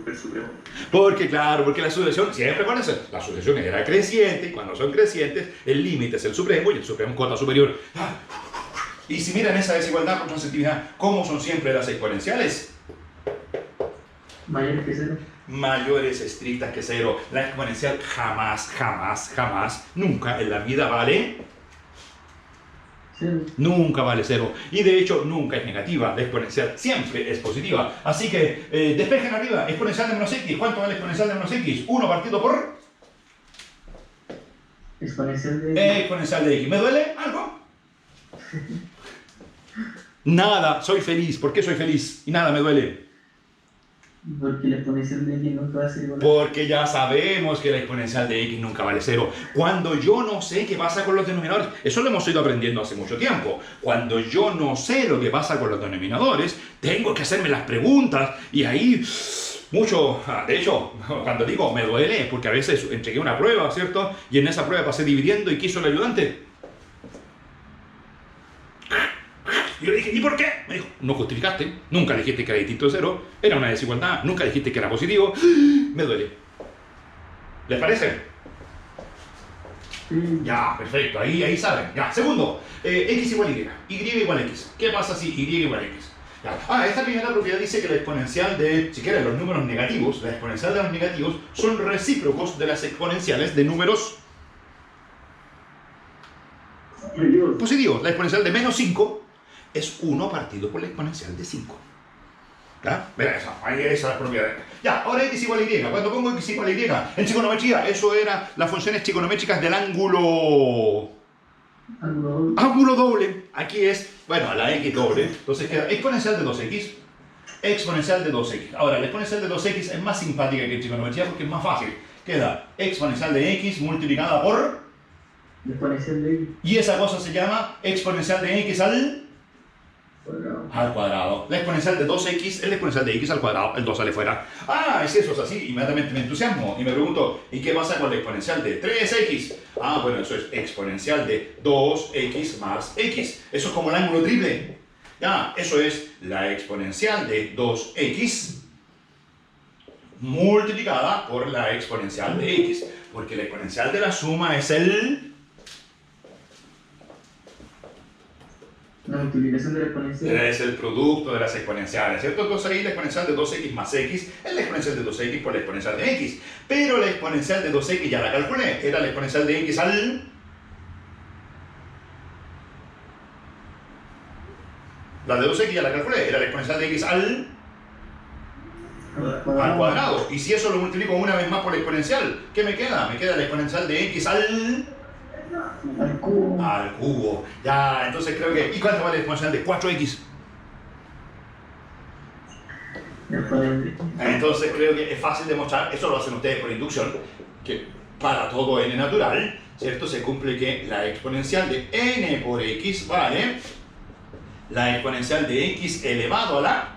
El supremo. Porque, claro, porque la sucesión, siempre con eso, la sucesión era creciente, y cuando son crecientes, el límite es el supremo, y el supremo es cota superior. Y si miran esa desigualdad por transitividad, ¿cómo son siempre las exponenciales? Mayores que 0. Mayores estrictas que 0. La exponencial jamás, nunca en la vida vale 0. Nunca vale 0. Y de hecho, nunca es negativa. La exponencial siempre es positiva. Así que, despejen arriba. Exponencial de menos x. ¿Cuánto vale exponencial de menos x? 1 partido por... Exponencial de exponencial de x. ¿Me duele algo? Nada. Soy feliz. ¿Por qué soy feliz? Y nada me duele. Porque la exponencial de x nunca va a ser igual a... Porque ya sabemos que la exponencial de x nunca vale 0. Cuando yo no sé qué pasa con los denominadores, eso lo hemos ido aprendiendo hace mucho tiempo. Cuando yo no sé lo que pasa con los denominadores, tengo que hacerme las preguntas y ahí mucho... De hecho, cuando digo me duele es porque a veces entregué una prueba, ¿cierto? Y en esa prueba pasé dividiendo y quiso el ayudante. Y yo le dije, ¿y por qué? Me dijo, no justificaste, nunca dijiste que era distinto de 0, era una desigualdad, nunca dijiste que era positivo, me duele. ¿Les parece? Sí. Ya, perfecto, ahí saben. Ya, segundo, x igual y igual x. ¿Qué pasa si y igual x? Ya. Esta primera propiedad dice que la exponencial de, si quieren, los números negativos, la exponencial de los negativos son recíprocos de las exponenciales de números positivos. La exponencial de menos 5 es 1 partido por la exponencial de 5. ¿Ya? Verá eso, ahí esa es la propiedad. Ya, ahora x igual a y. Cuando pongo x igual a y, en trigonometría, eso era las funciones trigonométricas del ángulo... Ángulo doble. Ángulo doble. Aquí es bueno, a la x doble, entonces queda exponencial de 2x, exponencial de 2x. Ahora, la exponencial de 2x es más simpática que en trigonometría porque es más fácil. Queda exponencial de x multiplicada por... Exponencial de x Y esa cosa se llama exponencial de x al cuadrado. La exponencial de 2x es la exponencial de x al cuadrado. El 2 sale fuera. Ah, si eso es así, inmediatamente me entusiasmo y me pregunto, ¿y qué pasa con la exponencial de 3x? Ah, bueno, eso es exponencial de 2x más x. Eso es como el ángulo triple. Ya, eso es la exponencial de 2x multiplicada por la exponencial de x. Porque la exponencial de la suma es la multiplicación de la exponencial. es el producto de las exponenciales, ¿cierto? Entonces ahí la exponencial de 2x más x es la exponencial de 2x por la exponencial de x. Pero la exponencial de 2x ya la calculé, era la exponencial de x al... La de 2x ya la calculé, era la exponencial de x al cuadrado. Y si eso lo multiplico una vez más por la exponencial, ¿qué me queda? Me queda la exponencial de x al cubo. Ya, entonces creo que... ¿Y cuánto vale la exponencial de 4x? Entonces creo que es fácil demostrar, eso lo hacen ustedes por inducción, que para todo n natural, ¿cierto? Se cumple que la exponencial de n por x vale la exponencial de x elevado a la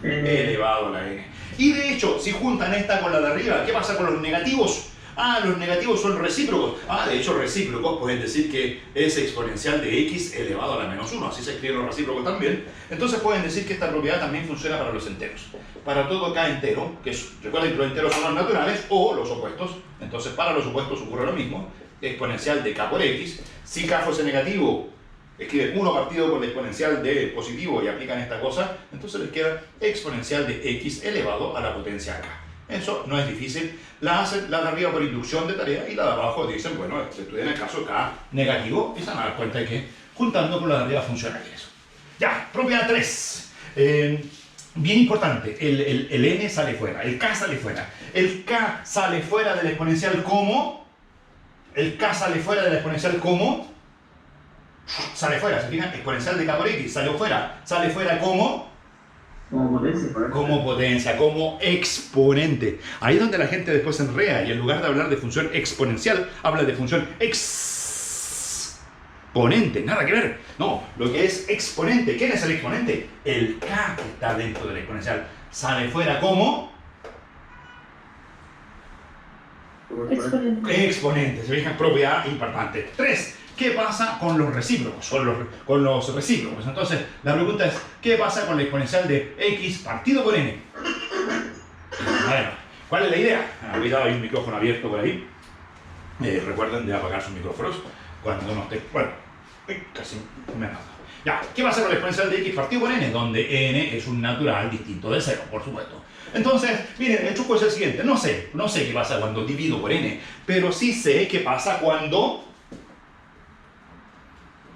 elevado a la n. Y de hecho, si juntan esta con la de arriba, ¿qué pasa con los negativos? Ah, los negativos son recíprocos. Ah, de hecho, recíprocos pueden decir que es exponencial de x elevado a la menos 1. Así se escriben los recíprocos también. Entonces pueden decir que esta propiedad también funciona para los enteros. Para todo k entero, que recuerden que los enteros son los naturales o los opuestos. Entonces para los opuestos ocurre lo mismo. Exponencial de k por x. Si k fuese negativo, escriben 1 partido por la exponencial de positivo y aplican esta cosa, entonces les queda exponencial de x elevado a la potencia k. Eso no es difícil, la hacen la de arriba por inducción de tarea y la de abajo dicen, bueno, se estudia en el caso k negativo y se van a dar cuenta de que juntando con la de arriba funcionaría eso. Ya, propiedad 3. Bien importante, el n sale fuera, el k sale fuera. El k sale fuera de la exponencial como... El k sale fuera de la exponencial como... Sale fuera, ¿se fijan? Exponencial de k por x sale fuera como... Como potencia, como exponente. Ahí es donde la gente después se enrea y en lugar de hablar de función exponencial, habla de función exponente. Nada que ver. No, lo que es exponente. ¿Quién es el exponente? El k que está dentro de la exponencial. Sale fuera como... Exponente. ¿Se fijan? Propiedad importante. 3. ¿Qué pasa con los recíprocos? Con los recíprocos. Entonces, la pregunta es, ¿qué pasa con la exponencial de x partido por n? Bueno, ¿cuál es la idea? Cuidado, hay un micrófono abierto por ahí. Recuerden de apagar sus micrófonos cuando no esté... Bueno, casi me ha dado. Ya, ¿qué pasa con la exponencial de x partido por n? Donde n es un natural distinto de 0, por supuesto. Entonces, miren, el truco es el siguiente. No sé qué pasa cuando divido por n, pero sí sé qué pasa cuando...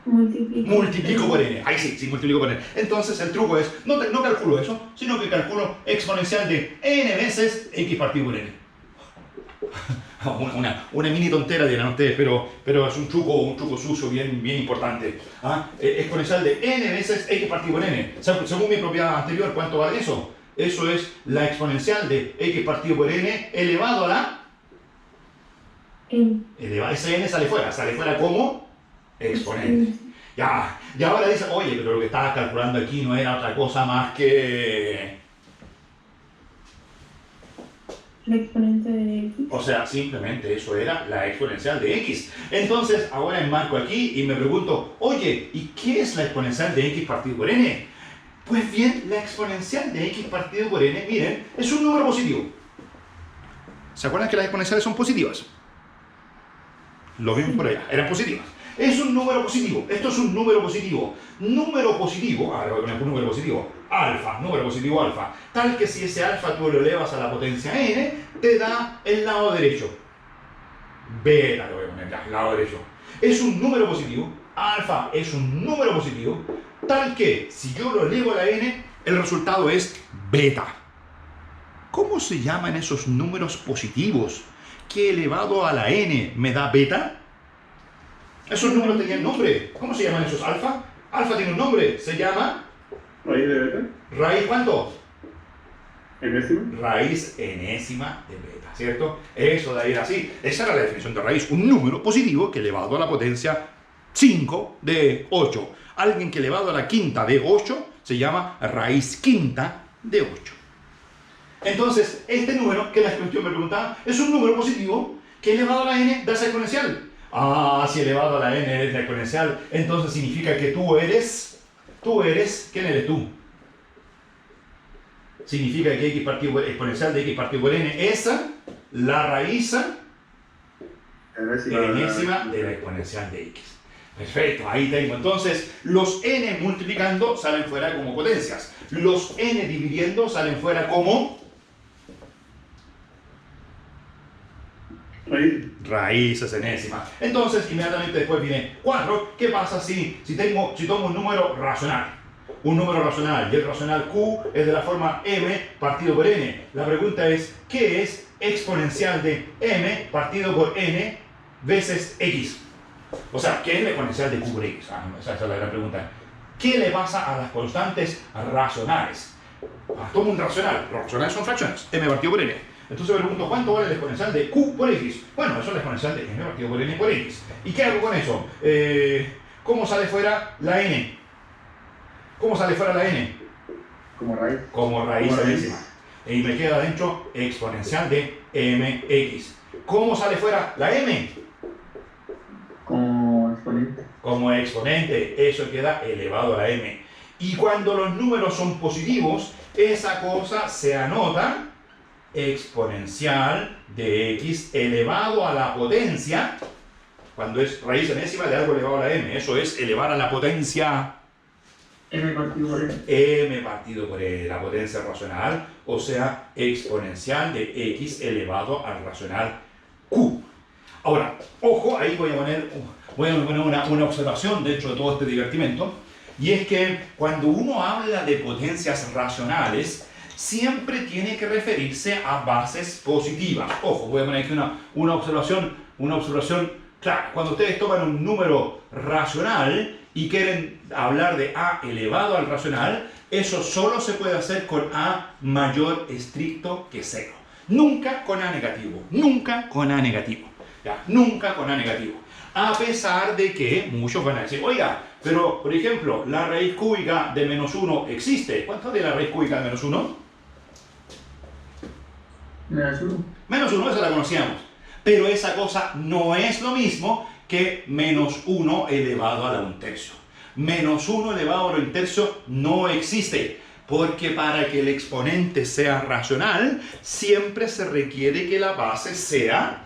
multiplico por n. Ahí sí, multiplico por n. Entonces el truco es, no calculo eso, sino que calculo exponencial de n veces x partido por n. Una mini tontera dirán ustedes, pero es un truco sucio bien importante. ¿Ah? Exponencial de n veces x partido por n. Según mi propiedad anterior, ¿cuánto vale eso? Eso es la exponencial de x partido por n elevado a la... Ese n sale fuera como... exponente. Ya, y ahora dice, oye, pero lo que estabas calculando aquí no era otra cosa más que... La exponente de x. O sea, simplemente eso era la exponencial de x. Entonces, ahora enmarco aquí y me pregunto, oye, ¿y qué es la exponencial de x partido por n? Pues bien, la exponencial de x partido por n, miren, es un número positivo. ¿Se acuerdan que las exponenciales son positivas? Lo vimos por allá, eran positivas. Es un número positivo. Esto es un número positivo. Número positivo, ahora voy a poner un número positivo, alfa, número positivo alfa. Tal que si ese alfa tú lo elevas a la potencia n, te da el lado derecho. Beta, lo voy a poner ya, el lado derecho. Es un número positivo, alfa es un número positivo, tal que si yo lo elevo a la n, el resultado es beta. ¿Cómo se llaman esos números positivos que elevado a la n me da beta? Esos números tenían nombre. ¿Cómo se llaman esos? ¿Alfa? Alfa tiene un nombre. Se llama... Raíz de beta. ¿Raíz cuánto? Enésima. Raíz enésima de beta, ¿cierto? Eso de ahí era así. Esa era la definición de raíz. Un número positivo que elevado a la potencia 5 de 8. Alguien que elevado a la quinta de 8 se llama raíz quinta de 8. Entonces, este número que la expresión me preguntaba es un número positivo que elevado a la n da esa exponencial. Ah, si elevado a la n es la exponencial, entonces significa que ¿quién eres tú? Significa que x partido por exponencial de x partido por n es la raíz enésima de la exponencial de x. Perfecto, ahí tengo. Entonces, los n multiplicando salen fuera como potencias. Los n dividiendo salen fuera como raíces enésimas. Entonces, inmediatamente después viene 4. ¿Qué pasa si tomo un número racional? Un número racional, y el racional q es de la forma m partido por n. La pregunta es, ¿qué es exponencial de m partido por n veces x? O sea, ¿qué es la exponencial de q por x? Esa es la gran pregunta. ¿Qué le pasa a las constantes racionales? Tomo un racional. Los racionales son fracciones. M partido por n. Entonces me pregunto, ¿cuánto vale la exponencial de q por x? Bueno, eso es la exponencial de m partido por n por x. ¿Y qué hago con eso? ¿Cómo sale fuera la n? ¿Cómo sale fuera la n? Como raíz. Como raíz enésima. Y me queda dentro exponencial de mx. ¿Cómo sale fuera la m? Como exponente. Como exponente. Eso queda elevado a la m. Y cuando los números son positivos, esa cosa se anota exponencial de x elevado a la potencia, cuando es raíz enésima de algo elevado a la m. Eso es elevar a la potencia M partido por N. m partido por n, la potencia racional, o sea, exponencial de x elevado al racional q. Ahora, ojo, ahí voy a poner una observación dentro de todo este divertimento, y es que cuando uno habla de potencias racionales, siempre tiene que referirse a bases positivas. Ojo, voy a poner aquí una observación clara. Cuando ustedes toman un número racional y quieren hablar de a elevado al racional, eso solo se puede hacer con a mayor estricto que 0. Nunca con a negativo. Nunca con a negativo. ¿Ya? Nunca con a negativo. A pesar de que muchos van a decir, oiga, pero por ejemplo, la raíz cúbica de menos 1 existe. ¿Cuánto de la raíz cúbica de menos 1? Menos 1. Menos 1, esa la conocíamos. Pero esa cosa no es lo mismo que menos 1 elevado a la 1/3. Menos 1 elevado a la 1/3 no existe. Porque para que el exponente sea racional, siempre se requiere que la base sea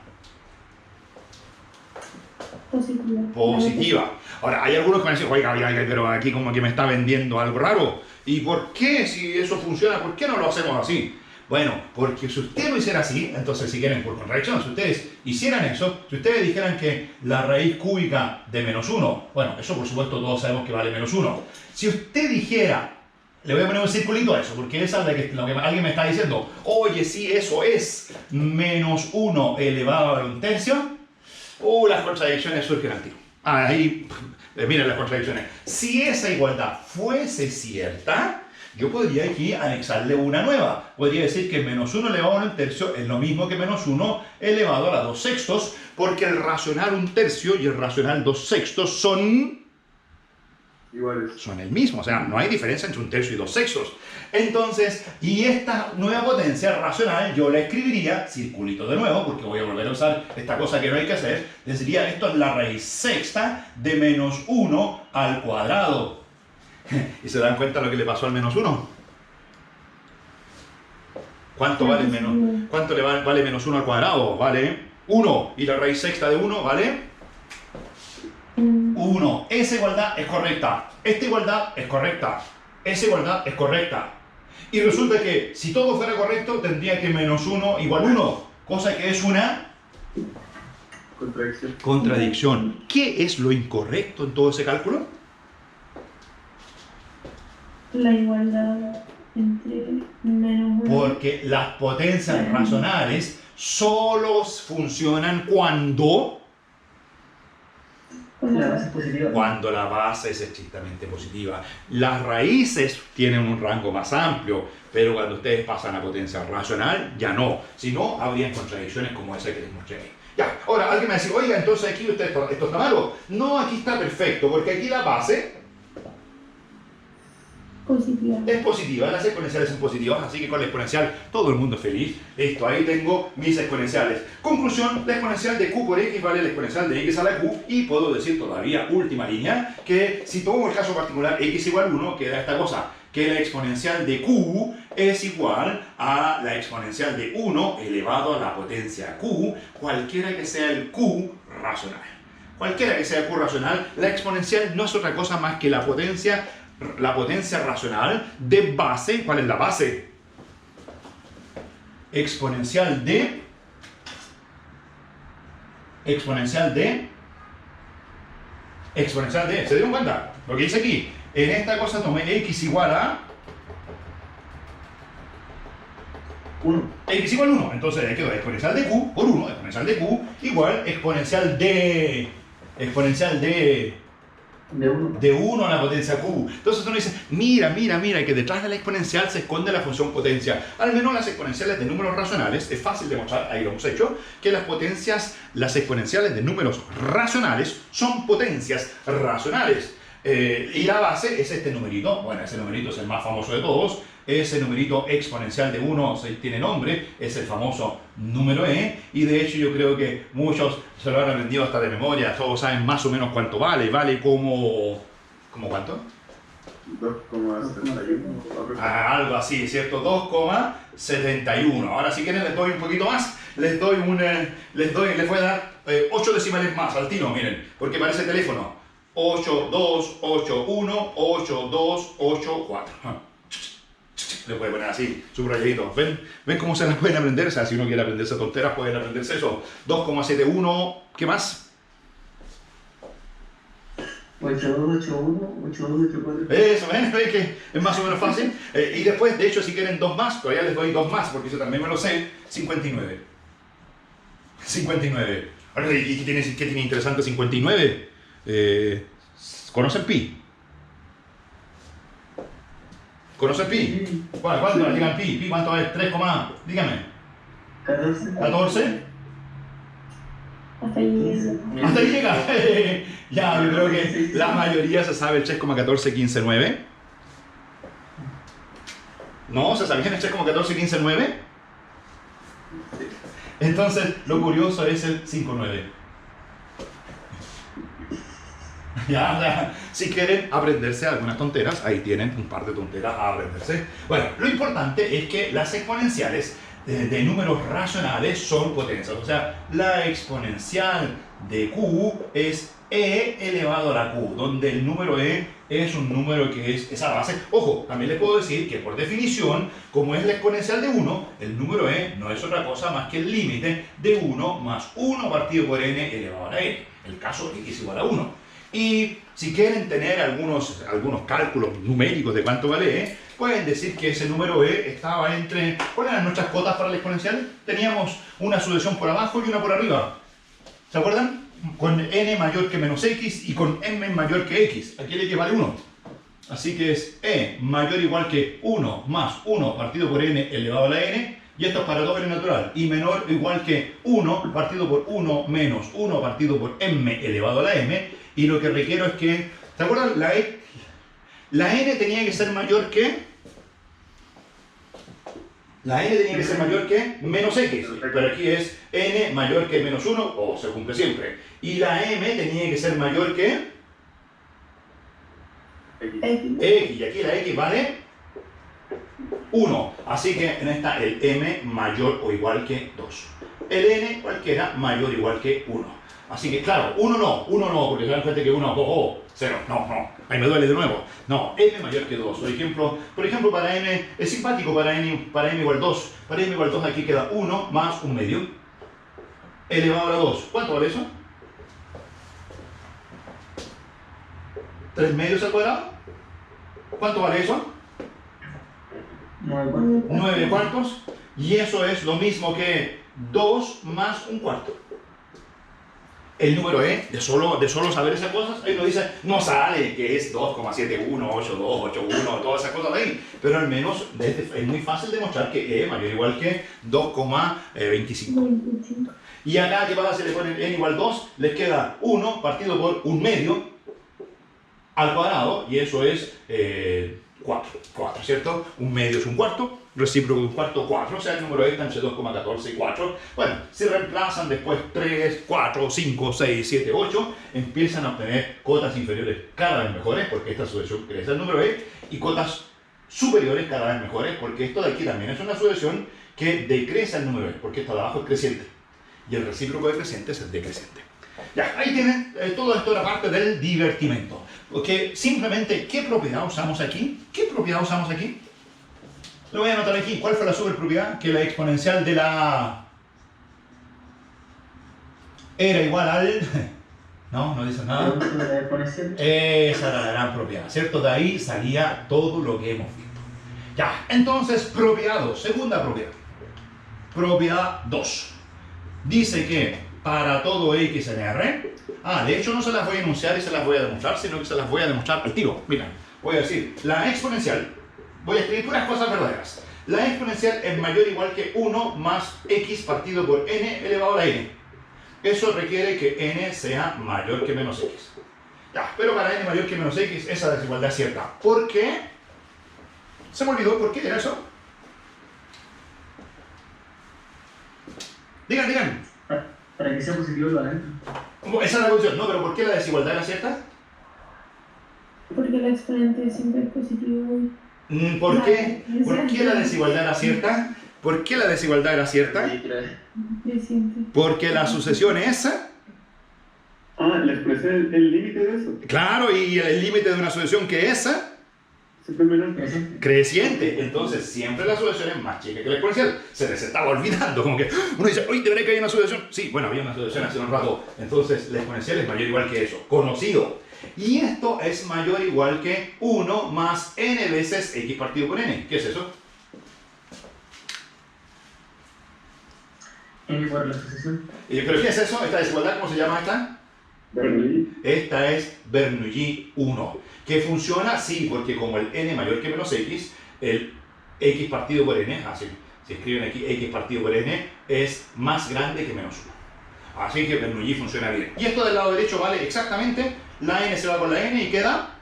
positiva. Ahora, hay algunos que van a decir, oiga, pero aquí como que me está vendiendo algo raro. ¿Y por qué, si eso funciona, por qué no lo hacemos así? Bueno, porque si usted lo hiciera así, entonces si quieren por contradicción, si ustedes hicieran eso, si ustedes dijeran que la raíz cúbica de menos 1, bueno, eso por supuesto todos sabemos que vale menos 1. Si usted dijera, le voy a poner un circulito a eso, porque esa es lo que alguien me está diciendo, oye, sí, eso es menos 1 elevado a la 1/3, las contradicciones surgen al tiro. Ahí, miren las contradicciones. Si esa igualdad fuese cierta, yo podría aquí anexarle una nueva. Podría decir que menos 1 elevado a la 1/3 es lo mismo que menos 1 elevado a la 2/6, porque el racional 1/3 y el racional 2/6 son iguales. Son el mismo, o sea, no hay diferencia entre 1/3 y 2/6. Entonces, y esta nueva potencia racional yo la escribiría, circulito de nuevo, porque voy a volver a usar esta cosa que no hay que hacer, deciría esto es la raíz sexta de menos 1 al cuadrado. ¿Y se dan cuenta lo que le pasó al menos 1? ¿Cuánto vale menos 1 al cuadrado? Vale 1. Y la raíz sexta de 1 vale 1. Esa igualdad es correcta. Esta igualdad es correcta. Esa igualdad es correcta. Y resulta que si todo fuera correcto, tendría que menos 1 igual 1. Cosa que es una contradicción. ¿Qué es lo incorrecto en todo ese cálculo? La igualdad entre menos 1. Porque las potencias racionales solo funcionan cuando La base es positiva. Cuando la base es estrictamente positiva. Las raíces tienen un rango más amplio, pero cuando ustedes pasan a potencia racional, ya no. Si no, habrían contradicciones como esa que les mostré ahí. Ya, ahora alguien me va a decir, oiga, entonces aquí esto está malo. No, aquí está perfecto, porque aquí la base Positiva. es positiva, las exponenciales son positivas, así que con la exponencial todo el mundo es feliz. Listo, ahí tengo mis exponenciales. Conclusión, la exponencial de q por x vale la exponencial de x a la q, y puedo decir todavía, última línea, que si tomo el caso particular x igual 1, queda esta cosa, que la exponencial de q es igual a la exponencial de 1 elevado a la potencia q, cualquiera que sea el q racional. Cualquiera que sea el q racional, la exponencial no es otra cosa más que la potencia racional de base. ¿Cuál es la base? Exponencial de ¿se dieron cuenta? Lo que dice aquí, en esta cosa tomé x igual a 1. x igual 1, entonces ahí quedó exponencial de q por 1, exponencial de q igual exponencial de De 1. a la potencia q. Entonces uno dice, mira, que detrás de la exponencial se esconde la función potencia. Al menos las exponenciales de números racionales, es fácil demostrar, ahí lo hemos hecho, que las exponenciales de números racionales son potencias racionales. Y la base es este numerito, bueno, ese numerito es el más famoso de todos, ese numerito exponencial de 1 tiene nombre, es el famoso número e, y de hecho yo creo que muchos se lo han aprendido hasta de memoria, todos saben más o menos cuánto vale, vale como... ¿Cómo cuánto? 2,71. Algo así, ¿cierto? 2,71. Ahora si quieren les doy un poquito más, les voy a dar 8 decimales más al tiro, miren, porque parece teléfono. 8281 8284. Le puede poner así, subrayadito. ¿Ven cómo se las pueden aprender? O sea, si uno quiere aprenderse tonteras, pueden aprenderse eso. 2,71, ¿qué más? 8281, 8284. Eso, ¿ven que es más o menos fácil? Y después, de hecho, si quieren dos más, todavía les doy dos más, porque eso también me lo sé. 59. 59. Ahora, ¿y qué tiene interesante 59? ¿Conocen pi? ¿Conocen pi? ¿Cuánto? Digan pi. ¿Pi cuánto es? 3, dígame. 14. 14. Hasta ahí. Hasta ahí llega. Ya, yo creo que la mayoría se sabe el 3,1415,9. ¿No? ¿Se sabían el 3,1415,9? Entonces, lo curioso es el 5,9. Ya, si quieren aprenderse algunas tonteras, ahí tienen un par de tonteras a aprenderse. Bueno, lo importante es que las exponenciales de números racionales son potencias. O sea, la exponencial de q es e elevado a la q, donde el número e es un número que es esa base. Ojo, también les puedo decir que por definición, como es la exponencial de 1, el número e no es otra cosa más que el límite de 1 más 1 partido por n elevado a la n. El caso x igual a 1. Y si quieren tener algunos cálculos numéricos de cuánto vale e, pueden decir que ese número e estaba entre... ¿Cuáles eran nuestras cotas para la exponencial? Teníamos una sucesión por abajo y una por arriba. ¿Se acuerdan? Con n mayor que menos x y con m mayor que x. Aquí el x vale 1. Así que es e mayor o igual que 1 más 1 partido por n elevado a la n. Y esto es para todo n natural. Y menor o igual que 1 partido por 1 menos 1 partido por m elevado a la m. Y lo que requiero es que... ¿Se acuerdan? La n tenía que ser mayor que... La n tenía que ser mayor que menos x, pero aquí es n mayor que menos 1, o se cumple siempre. Y la m tenía que ser mayor que x, y aquí la x vale 1. Así que en esta el m mayor o igual que 2. El n cualquiera mayor o igual que 1. Así que claro, 1 no, porque se dan cuenta que 1, 0, no, ahí me duele de nuevo. No, m mayor que 2. Por ejemplo, para m, es simpático para m igual 2. Para m igual 2 aquí queda 1 más 1 medio elevado a la 2. ¿Cuánto vale eso? 3 medios al cuadrado. ¿Cuánto vale eso? 9 cuartos. 9 cuartos. Y eso es lo mismo que 2 más 1 cuarto. el número E, de solo saber esas cosas, ahí nos dice, no sale que es 2,718281, todas esas cosas de ahí, pero al menos es muy fácil demostrar que E mayor o igual que 2,25. 25. Y acá, ¿qué pasa si le ponen N igual 2? Les queda 1 partido por 1 medio al cuadrado, y eso es 4, ¿cierto? 1 medio es 1 cuarto, recíproco de 1 cuarto, 4, o sea, el número está entre 2,14 y 4. Bueno, si reemplazan después 3, 4, 5, 6, 7, 8, empiezan a obtener cotas inferiores cada vez mejores, porque esta sucesión crece el número E, y cotas superiores cada vez mejores, porque esto de aquí también es una sucesión que decrece el número E, porque esto de abajo es creciente, y el recíproco de creciente es el decreciente. Ya, ahí tienen todo esto la parte del divertimento. Porque simplemente, ¿qué propiedad usamos aquí? ¿Qué propiedad usamos aquí? Lo voy a anotar aquí. ¿Cuál fue la superpropiedad? Que la exponencial de la A era igual al... No, no dice nada. Esa era la gran propiedad, ¿cierto? De ahí salía todo lo que hemos visto. Ya, entonces, propiedad 2. Segunda propiedad. Propiedad 2. Dice que para todo X en R, de hecho no se las voy a enunciar y se las voy a demostrar, sino que se las voy a demostrar al tiro. Mira, voy a decir, la exponencial, voy a escribir puras cosas verdaderas. La exponencial es mayor o igual que 1 más X partido por N elevado a la N. Eso requiere que N sea mayor que menos X. Ya, pero para N mayor que menos X, esa desigualdad es cierta. ¿Por qué? Se me olvidó, ¿por qué era eso? Digan. Para que sea positivo lo adentro. Esa es la condición. No, pero ¿por qué la desigualdad era cierta? Porque el exponente siempre es positivo. ¿Por qué? ¿Por qué la desigualdad era cierta? ¿Por qué la desigualdad era cierta? Creciente. Porque la sucesión es... ¿le expresé el límite de eso? Claro, y el límite de una sucesión que es... Siempre menor. creciente. Entonces, siempre la sucesión es más chica que la exponencial. Se les estaba olvidando. Como que uno dice, oye, debería que haya una sucesión. Sí, bueno, había una sucesión hace un rato. Entonces, la exponencial es mayor o igual que eso. Conocido. Y esto es mayor o igual que 1 más n veces x partido por n. ¿Qué es eso? N por la sucesión. ¿Pero qué es eso? ¿Esta desigualdad cómo se llama esta? Bernoulli. Esta es Bernoulli 1. ¿Que funciona? Sí, porque como el n mayor que menos x, el x partido por n, así, si escriben aquí x partido por n, es más grande que menos 1. Así que Bernoulli funciona bien. Y esto del lado derecho vale exactamente, la n se va con la n y queda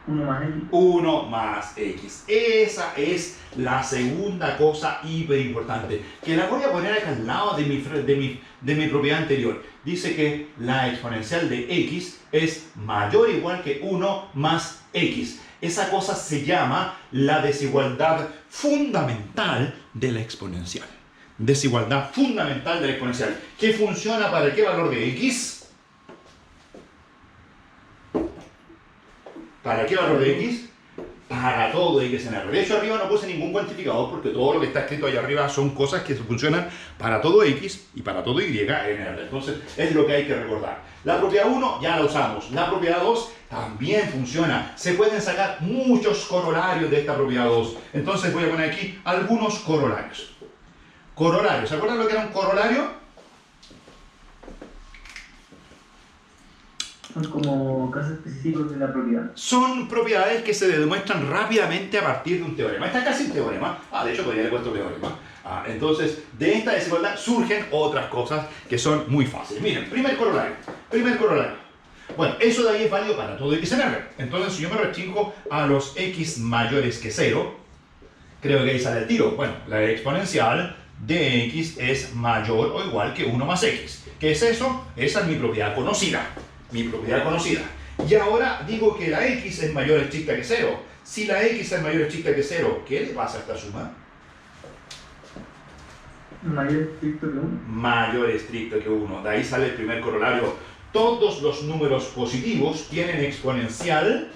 1 más X. 1 más x. Esa es la segunda cosa hiper importante, que la voy a poner acá al lado de mi propiedad anterior. Dice que la exponencial de x es mayor o igual que 1 más x. Esa cosa se llama la desigualdad fundamental de la exponencial. Desigualdad fundamental de la exponencial. ¿Qué funciona para qué valor de x? ¿Para qué valor de x? Para todo x en R. De hecho, arriba no puse ningún cuantificador porque todo lo que está escrito ahí arriba son cosas que funcionan para todo x y para todo y en R. Entonces, es lo que hay que recordar. La propiedad 1 ya la usamos. La propiedad 2 también funciona. Se pueden sacar muchos corolarios de esta propiedad 2. Entonces, voy a poner aquí algunos corolarios. Corolarios. ¿Se acuerdan lo que era un corolario? Son como casos específicos de la propiedad. Son propiedades que se demuestran rápidamente a partir de un teorema. Esta es casi un teorema. De hecho, podría haber puesto teorema. Entonces, de esta desigualdad surgen otras cosas que son muy fáciles. Miren, primer corolario. Bueno, eso de ahí es válido para todo x en R. Entonces, si yo me restringo a los x mayores que 0, creo que ahí sale el tiro. Bueno, la exponencial de x es mayor o igual que 1 más x. ¿Qué es eso? Esa es mi propiedad conocida. Y ahora digo que la x es mayor o estricta que 0. Si la x es mayor o estricta que 0, ¿qué le pasa a esta suma? Mayor estricto que 1. Mayor estricto que 1. De ahí sale el primer corolario. Todos los números positivos tienen exponencial.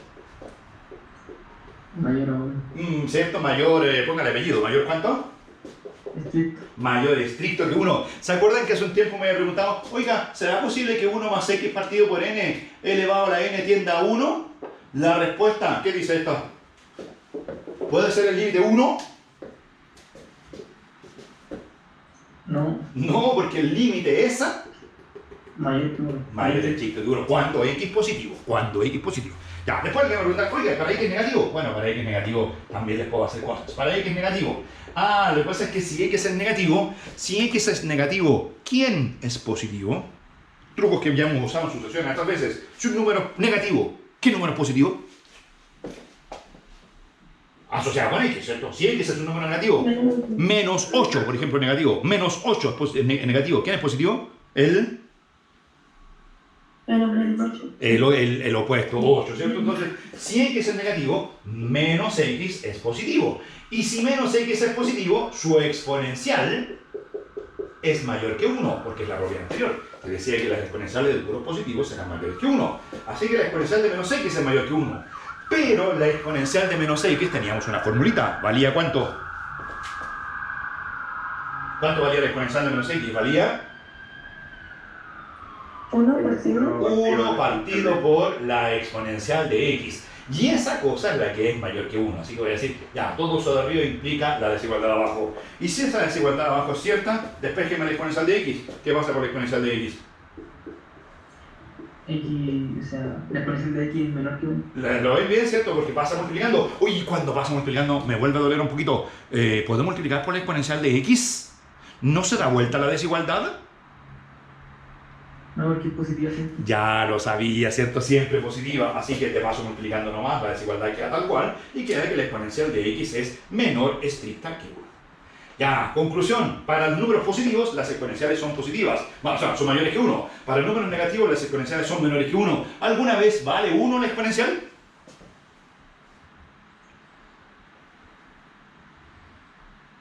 Mayor a 1. ¿Cierto? Mayor, póngale apellido. ¿Mayor cuánto? Estricto. Mayor estricto que 1. ¿Se acuerdan que hace un tiempo me había preguntado, oiga, ¿será posible que 1 más x partido por n elevado a la n tienda a 1? La respuesta, ¿qué dice esta? ¿Puede ser el límite 1? No. No, porque el límite es Mayor que 1. Mayor es chico que 1. Cuando X positivo. Cuando X positivo. Ya, después le voy a preguntar, oiga, ¿para X negativo? Bueno, para X negativo también les puedo hacer cosas. Para X negativo. Ah, lo que pasa es que si X es negativo, ¿quién es positivo? Trucos que ya hemos usado en sucesión otras veces. Si un número negativo, ¿qué número es positivo? Asociado con X, ¿cierto? Si X es un número negativo, menos 8, por ejemplo, negativo. Menos 8 es negativo. ¿Quién es positivo? El opuesto, 8, ¿cierto? Entonces, si X es negativo, menos X es positivo. Y si menos X es positivo, su exponencial es mayor que 1, porque es la propiedad anterior. Te decía que las exponenciales de puros positivos serán mayores que 1. Así que la exponencial de menos X es mayor que 1. Pero la exponencial de menos X teníamos una formulita. ¿Valía cuánto? ¿Cuánto valía la exponencial de menos X? Valía 1 partido por la exponencial de X. Y esa cosa es la que es mayor que 1. Así que voy a decir, ya, todo eso de arriba implica la desigualdad de abajo. Y si esa desigualdad de abajo es cierta, despéjeme la exponencial de X. ¿Qué pasa por la exponencial de X? X, o sea, la exponencial de X es menor que 1. ¿Lo ven bien, cierto? Porque pasa multiplicando. Uy, cuando pasa multiplicando me vuelve a doler un poquito. ¿Puedo multiplicar por la exponencial de X? ¿No se da vuelta la desigualdad? No, porque es positiva siempre. Ya lo sabía, ¿cierto? Siempre positiva. Así que te paso multiplicando nomás, la desigualdad queda tal cual. Y queda que la exponencial de X es menor estricta que 1. Ya, conclusión. Para los números positivos, las exponenciales son positivas. Bueno, o sea, son mayores que 1. Para los números negativos, las exponenciales son menores que 1. ¿Alguna vez vale 1 la exponencial?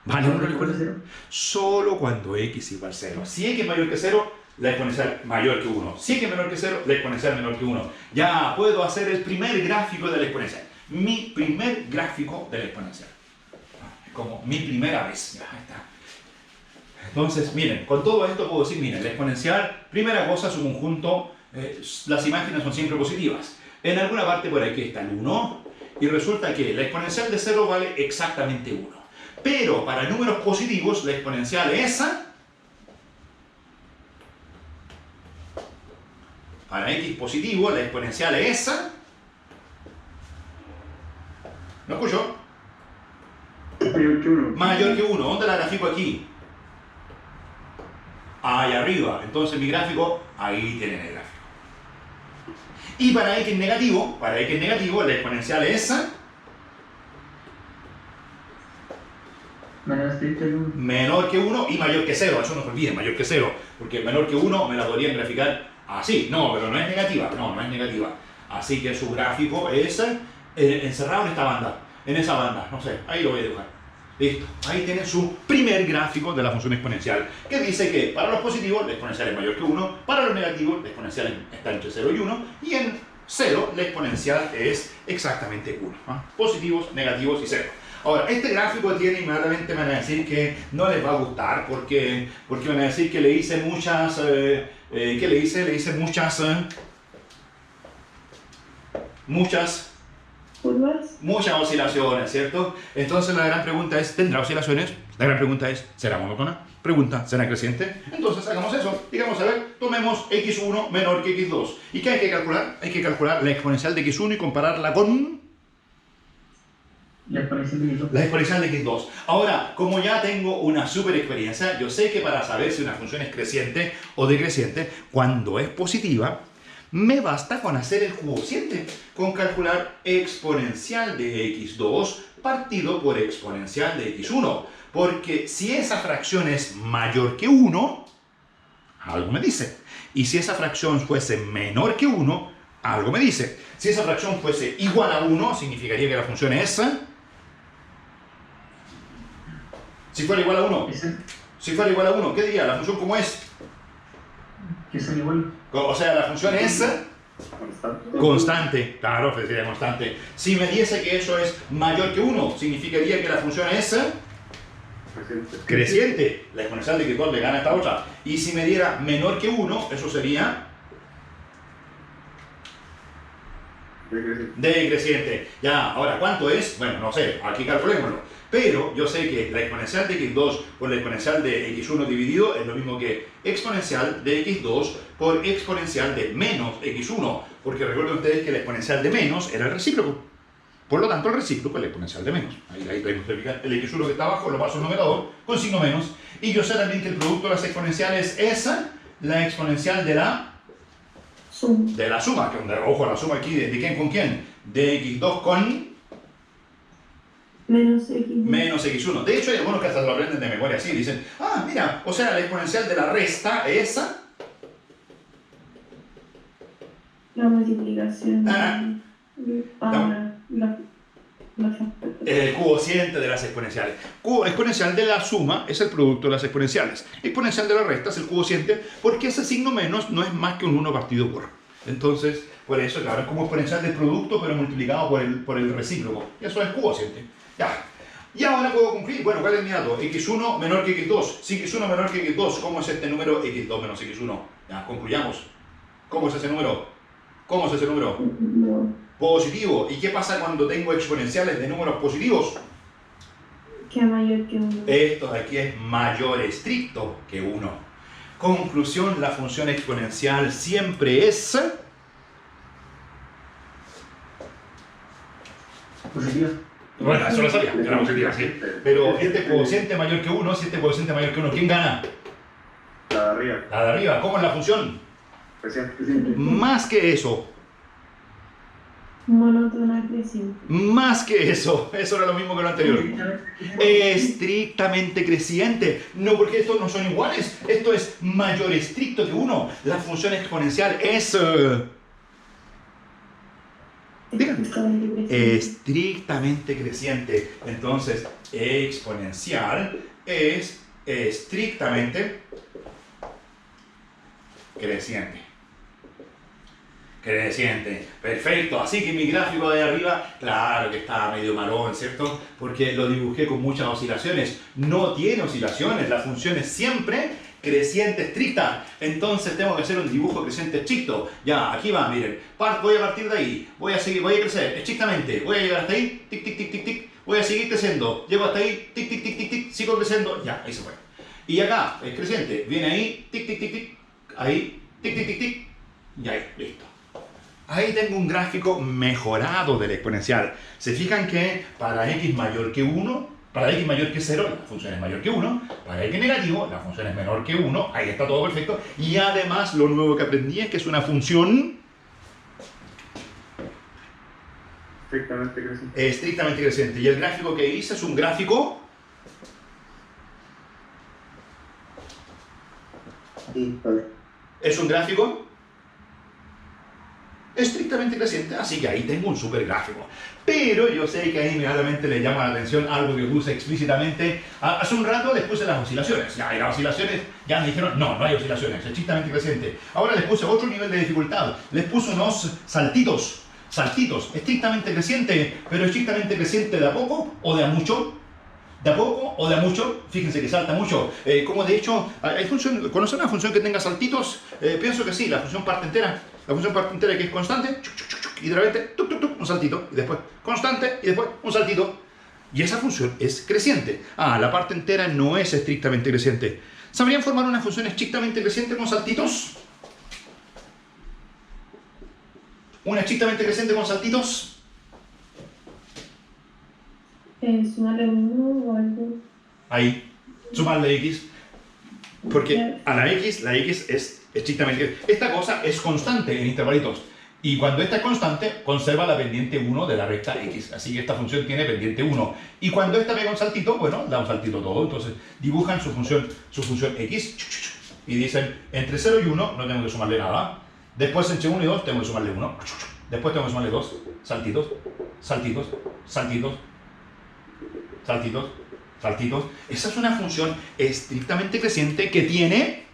¿Vale 1 la exponencial? Solo cuando X igual 0. Si X es mayor que 0, la exponencial mayor que 1. Si X es menor que 0, la exponencial menor que 1. Ya puedo hacer el primer gráfico de la exponencial. Mi primer gráfico de la exponencial. Como mi primera vez. Ya está. Entonces, miren, con todo esto puedo decir, miren, la exponencial, primera cosa, su conjunto, las imágenes son siempre positivas. En alguna parte por aquí está el 1, y resulta que la exponencial de 0 vale exactamente 1. Pero para números positivos, la exponencial es esa. Para X positivo, la exponencial es esa. ¿No escucho? Mayor que 1. Mayor que 1. ¿Dónde la grafico aquí? Ahí arriba. Entonces mi gráfico, ahí tienen el gráfico. Y para X negativo, la exponencial es esa. Menor estricta que 1. Menor que 1 y mayor que 0. Eso no se olviden, mayor que 0. Porque menor que 1 me la podrían graficar así. No, pero no es negativa. No es negativa. Así que su gráfico es encerrado en esta banda. En esa banda. No sé, ahí lo voy a dibujar. Listo. Ahí tienen su primer gráfico de la función exponencial. Que dice que para los positivos la exponencial es mayor que 1. Para los negativos la exponencial está entre 0 y 1. Y en 0 la exponencial es exactamente 1. Positivos, negativos y 0. Ahora, este gráfico tiene, inmediatamente me van a decir que no les va a gustar porque van a decir que le hice muchas, ¿qué le hice? Le hice muchas oscilaciones, ¿cierto? Entonces la gran pregunta es, ¿tendrá oscilaciones? La gran pregunta es, ¿será monótona? Pregunta, ¿será creciente? Entonces hagamos eso. Digamos, a ver, tomemos x1 menor que x2. ¿Y qué hay que calcular? Hay que calcular la exponencial de x1 y compararla con la exponencial de x2. la exponencial de x2. Ahora, como ya tengo una super experiencia, yo sé que para saber si una función es creciente o decreciente, cuando es positiva, me basta con hacer el cociente, con calcular exponencial de x2 partido por exponencial de x1. Porque si esa fracción es mayor que 1, algo me dice. Y si esa fracción fuese menor que 1, algo me dice. Si esa fracción fuese igual a 1, significaría que la función es... Si fuera igual a 1, ¿qué diría? ¿La función cómo es? Que son iguales. O sea, la función es constante. Claro, sería constante. Si me diese que eso es mayor que 1, significaría que la función es creciente. La exponencial de x2 le gana a esta otra. Y si me diera menor que 1, eso sería Decreciente. Decreciente. Ya, ahora, ¿cuánto es? Bueno, no sé, aquí calculémoslo. Pero yo sé que la exponencial de x2 por la exponencial de x1 dividido es lo mismo que exponencial de x2 por exponencial de menos x1. Porque recuerden ustedes que la exponencial de menos era el recíproco. Por lo tanto, el recíproco es la exponencial de menos. Ahí podemos verificar el x1 que está abajo, lo paso al numerador con signo menos. Y yo sé también que el producto de las exponenciales es la exponencial de la suma. Que, ojo, la suma aquí, ¿de quién con quién? De x2 con Menos X. menos x1. De hecho, hay algunos que hasta lo aprenden de memoria así. Dicen, ah, mira, o sea, la exponencial de la resta es La multiplicación. Ahora, la el cociente de las exponenciales. Exponencial de la suma es el producto de las exponenciales. Exponencial de la resta es el cociente, porque ese signo menos no es más que un 1 partido por. Entonces, por eso, claro, es como exponencial del producto, pero multiplicado por el recíproco. Y eso es cociente. Ya. Y ahora puedo concluir. Bueno, ¿cuál es mi dato? x1 menor que x2. Si x1 menor que x2, ¿cómo es este número x2 menos x1? Ya, concluyamos. ¿Cómo es ese número? ¿Cómo es ese número? No. Positivo. ¿Y qué pasa cuando tengo exponenciales de números positivos? Que es mayor que 1. Esto de aquí es mayor estricto que 1. Conclusión, la función exponencial siempre es Positiva. bueno, eso lo sabía, era positiva, sí. Pero este cociente mayor que 1, si este cociente mayor que 1, ¿quién gana? La de arriba. La de arriba. ¿Cómo es la función? Creciente. Más que eso. Monótona creciente. Más que eso. Eso era lo mismo que lo anterior. Estrictamente creciente. No, porque estos no son iguales. Esto es mayor estricto que 1. La función exponencial es diga. Estrictamente creciente. Entonces, exponencial es estrictamente creciente. Creciente. Perfecto. Así que mi gráfico de arriba, claro que está medio malón, ¿cierto? Porque lo dibujé con muchas oscilaciones. No tiene oscilaciones. La función es siempre creciente estricta. Entonces tengo que hacer un dibujo creciente estricto. Ya, aquí va, miren. Voy a partir de ahí. Voy a crecer estrictamente. Voy a llegar hasta ahí. Tic, tic, tic, tic, tic. Voy a seguir creciendo. Llego hasta ahí. Tic, tic, tic, tic, tic. Sigo creciendo. Ya, ahí se fue. Y acá es creciente. Viene ahí. Tic, tic, tic, tic. Ahí. Tic, tic, tic, tic. Y ahí. Listo. Ahí tengo un gráfico mejorado del exponencial. Se fijan que para x mayor que 1, para x mayor que 0, la función es mayor que 1. Para x negativo, la función es menor que 1. Ahí está todo perfecto. Y además, lo nuevo que aprendí es que es una función Estrictamente creciente. estrictamente creciente. Y el gráfico que hice es un gráfico estrictamente creciente, así que ahí tengo un super gráfico. Pero yo sé que ahí inmediatamente le llama la atención algo que puse explícitamente. Hace un rato les puse las oscilaciones. Ya, y las oscilaciones ya me dijeron, no hay oscilaciones, es estrictamente creciente. Ahora les puse otro nivel de dificultad. Les puse unos saltitos. Saltitos, estrictamente creciente, pero estrictamente creciente de a poco o de a mucho. ¿De a poco o de a mucho? Fíjense que salta mucho. Como de hecho, ¿conocen una función que tenga saltitos? Pienso que sí, la función parte entera. La función parte entera que es constante, y de repente, un saltito, y después constante, y después un saltito. Y esa función es creciente. La parte entera no es estrictamente creciente. ¿Sabrían formar una función estrictamente creciente con saltitos? ¿Una estrictamente creciente con saltitos? Sumarle 1 o algo. Ahí, sumarle x. Porque a la x es estrictamente... Esta cosa es constante en intervalitos. Y cuando esta es constante, conserva la pendiente 1 de la recta x. Así que esta función tiene pendiente 1. Y cuando esta pega un saltito, bueno, da un saltito todo. Entonces dibujan su función x. Y dicen, entre 0 y 1 no tengo que sumarle nada. Después entre 1 y 2 tengo que sumarle 1. Después tengo que sumarle 2. Saltitos, saltitos, saltitos, saltitos, saltitos. Esa es una función estrictamente creciente que tiene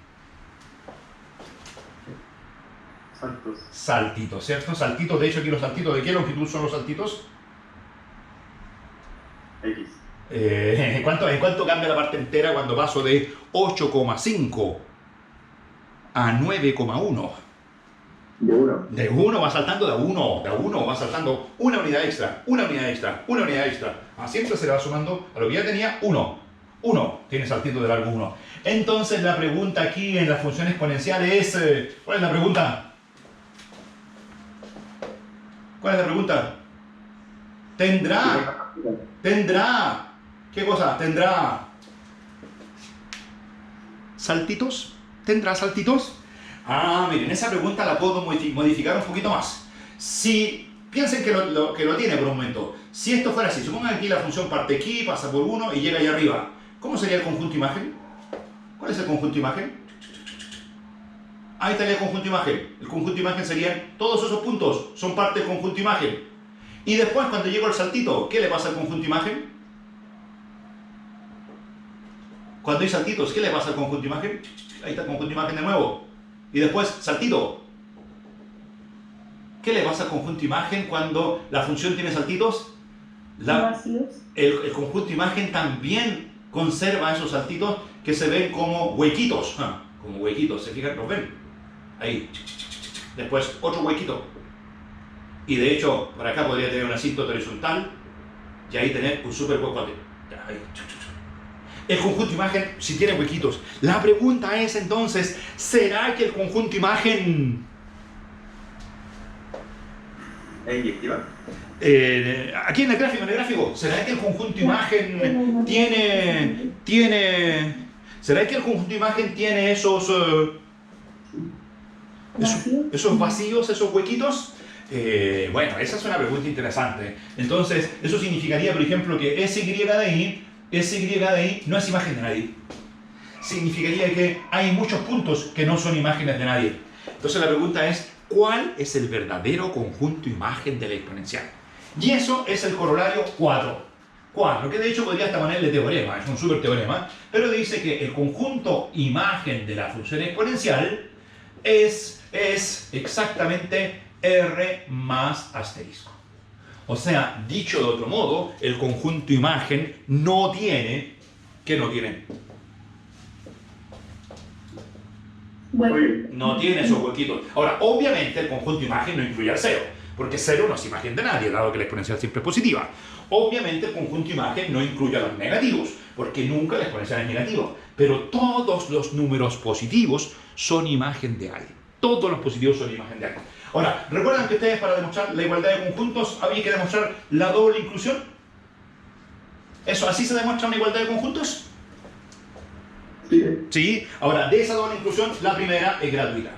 Saltos. saltitos, ¿cierto? Saltitos, de hecho aquí los saltitos, ¿de qué longitud son los saltitos? X. ¿En cuánto cambia la parte entera cuando paso de 8,5 a 9,1? De 1. De 1 va saltando de a uno va saltando una unidad extra, una unidad extra, una unidad extra. Siempre se le va sumando a lo que ya tenía 1. 1 tiene saltito de largo 1. Entonces la pregunta aquí en la función exponencial es... ¿cuál es la pregunta? ¿Cuál es la pregunta? Tendrá. ¿Qué cosa? ¿Tendrá saltitos? ¿Tendrá saltitos? Miren, esa pregunta la puedo modificar un poquito más. Si piensen que lo tiene por un momento. Si esto fuera así, supongan que aquí la función parte aquí, pasa por 1 y llega allá arriba. ¿Cómo sería el conjunto imagen? ¿Cuál es el conjunto imagen? Ahí estaría el conjunto imagen. El conjunto imagen serían todos esos puntos, son parte del conjunto imagen. Y después, cuando llego al saltito, ¿qué le pasa al conjunto imagen? Cuando hay saltitos, ¿qué le pasa al conjunto imagen? Ahí está el conjunto imagen de nuevo. Y después, saltito. ¿Qué le pasa al conjunto imagen cuando la función tiene saltitos? Vacíos. El conjunto imagen también conserva esos saltitos que se ven como huequitos. Como huequitos, ¿se fijan? ¿Los ven? Ahí. Después, otro huequito. Y de hecho, por acá podría tener una asíntota horizontal y ahí tener un super huecote. Ahí. El conjunto imagen si tiene huequitos. La pregunta es entonces, ¿será que el conjunto imagen ¿Es inyectiva? aquí en el gráfico, ¿será que el conjunto imagen tiene ¿será que el conjunto imagen tiene esos vacíos, esos huequitos? Bueno, esa es una pregunta interesante. Entonces, eso significaría, por ejemplo, que SY de ahí no es imagen de nadie. Significaría que hay muchos puntos que no son imágenes de nadie. Entonces la pregunta es, ¿cuál es el verdadero conjunto imagen de la exponencial? Y eso es el corolario 4. 4, que de hecho podría hasta ponerle teorema, es un super teorema, pero dice que el conjunto imagen de la función exponencial es exactamente R más asterisco. O sea, dicho de otro modo, el conjunto imagen no tiene... ¿Qué no tiene? Bueno. No tiene esos huequitos. Ahora, obviamente el conjunto imagen no incluye al 0, porque 0 no es imagen de nadie, dado que la exponencial siempre es positiva. Obviamente el conjunto imagen no incluye a los negativos, porque nunca la exponencial es negativa. Pero todos los números positivos son imagen de alguien. Todos los positivos son imagen de alguien. Ahora, ¿recuerdan que ustedes para demostrar la igualdad de conjuntos había que demostrar la doble inclusión? ¿Eso así se demuestra una igualdad de conjuntos? Sí. Ahora, de esa doble inclusión, la primera es gratuita.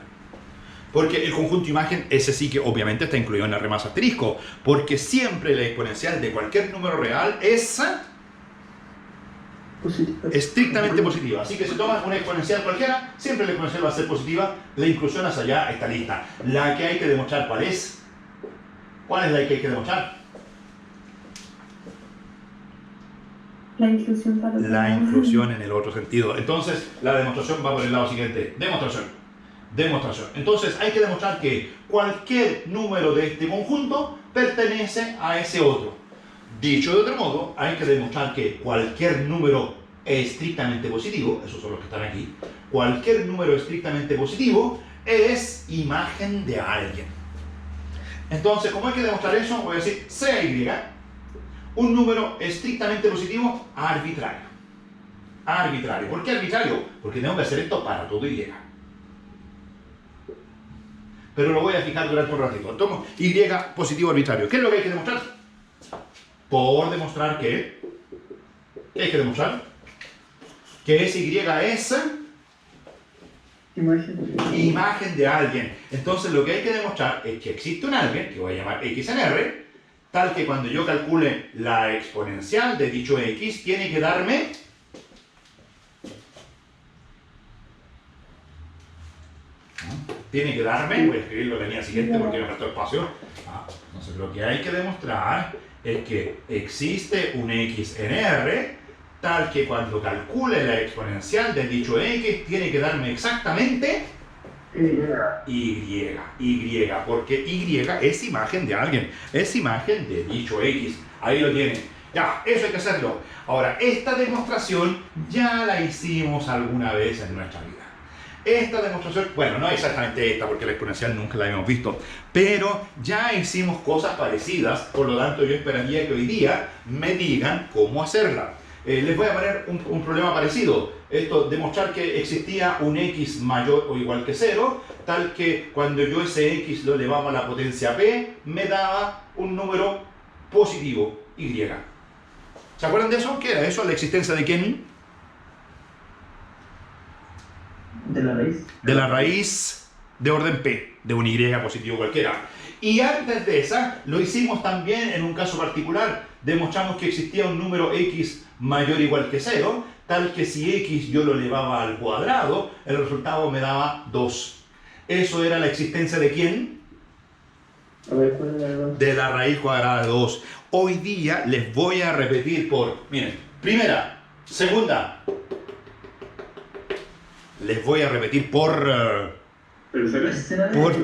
Porque el conjunto imagen, ese sí que obviamente está incluido en R más asterisco. Porque siempre la exponencial de cualquier número real es estrictamente positiva. Así que si tomas una exponencial cualquiera, siempre la exponencial va a ser positiva. La inclusión hacia allá está lista. La que hay que demostrar, ¿cuál es? ¿Cuál es la que hay que demostrar? La inclusión para La inclusión en el otro sentido. Entonces, la demostración va por el lado siguiente. Demostración. Entonces, hay que demostrar que cualquier número de este conjunto pertenece a ese otro. Dicho de otro modo, hay que demostrar que cualquier número estrictamente positivo, esos son los que están aquí, cualquier número estrictamente positivo es imagen de alguien. Entonces, ¿cómo hay que demostrar eso? Voy a decir CY, un número estrictamente positivo arbitrario. Arbitrario. ¿Por qué arbitrario? Porque tengo que hacer esto para todo Y. Pero lo voy a fijar durante un ratito. Tomo Y positivo arbitrario. ¿Qué es lo que hay que demostrar? Por demostrar que... ¿Qué hay que demostrar? Que SY es... imagen de alguien. Entonces lo que hay que demostrar es que existe un alguien, que voy a llamar X en R, tal que cuando yo calcule la exponencial de dicho X, tiene que darme... voy a escribirlo en la línea siguiente porque me faltó espacio. Entonces lo que hay que demostrar es que existe un X en R, tal que cuando calcule la exponencial de dicho X, tiene que darme exactamente Y, porque Y es imagen de alguien, es imagen de dicho X. Ahí lo tienen. Ya, eso hay que hacerlo. Ahora, esta demostración ya la hicimos alguna vez en nuestra vida. Esta demostración, bueno, no exactamente esta porque la exponencial nunca la habíamos visto, pero ya hicimos cosas parecidas, por lo tanto yo esperaría que hoy día me digan cómo hacerla. Les voy a poner un problema parecido. Esto, demostrar que existía un x mayor o igual que 0, tal que cuando yo ese x lo elevaba a la potencia p, me daba un número positivo, y. ¿Se acuerdan de eso? ¿Qué era eso? ¿La existencia de quién? ¿De la raíz? De la raíz de orden p, de un y positivo cualquiera. Y antes de esa, lo hicimos también en un caso particular. Demostramos que existía un número x mayor o igual que 0, tal que si x yo lo elevaba al cuadrado, el resultado me daba 2. ¿Eso era la existencia de quién? A ver, ¿cuál era el dos? De la raíz cuadrada de 2. Hoy día les voy a repetir miren, primera, segunda. Les voy a repetir por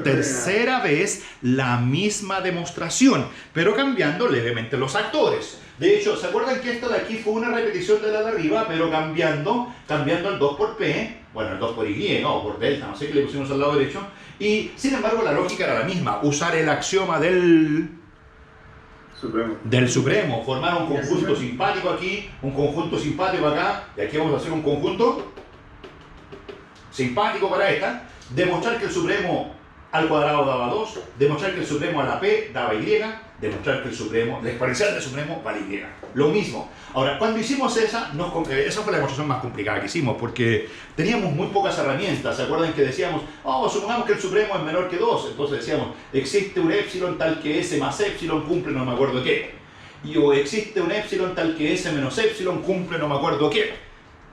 tercera vez la misma demostración, pero cambiando levemente los actores. De hecho, ¿se acuerdan que esto de aquí fue una repetición de la de arriba, pero cambiando el 2 por P, bueno, el 2 por Y o por delta, no sé qué le pusimos al lado derecho, y sin embargo la lógica era la misma, usar el axioma del supremo, formar un conjunto simpático aquí, un conjunto simpático acá, y aquí vamos a hacer un conjunto simpático para esta, demostrar que el supremo al cuadrado daba 2, demostrar que el supremo a la p daba y, demostrar que la exponencial del supremo vale y. Lo mismo. Ahora, cuando hicimos esa fue la demostración más complicada que hicimos, porque teníamos muy pocas herramientas. ¿Se acuerdan que decíamos, supongamos que el supremo es menor que 2? Entonces decíamos, existe un epsilon tal que s más epsilon cumple no me acuerdo qué. O existe un epsilon tal que s menos epsilon cumple no me acuerdo qué.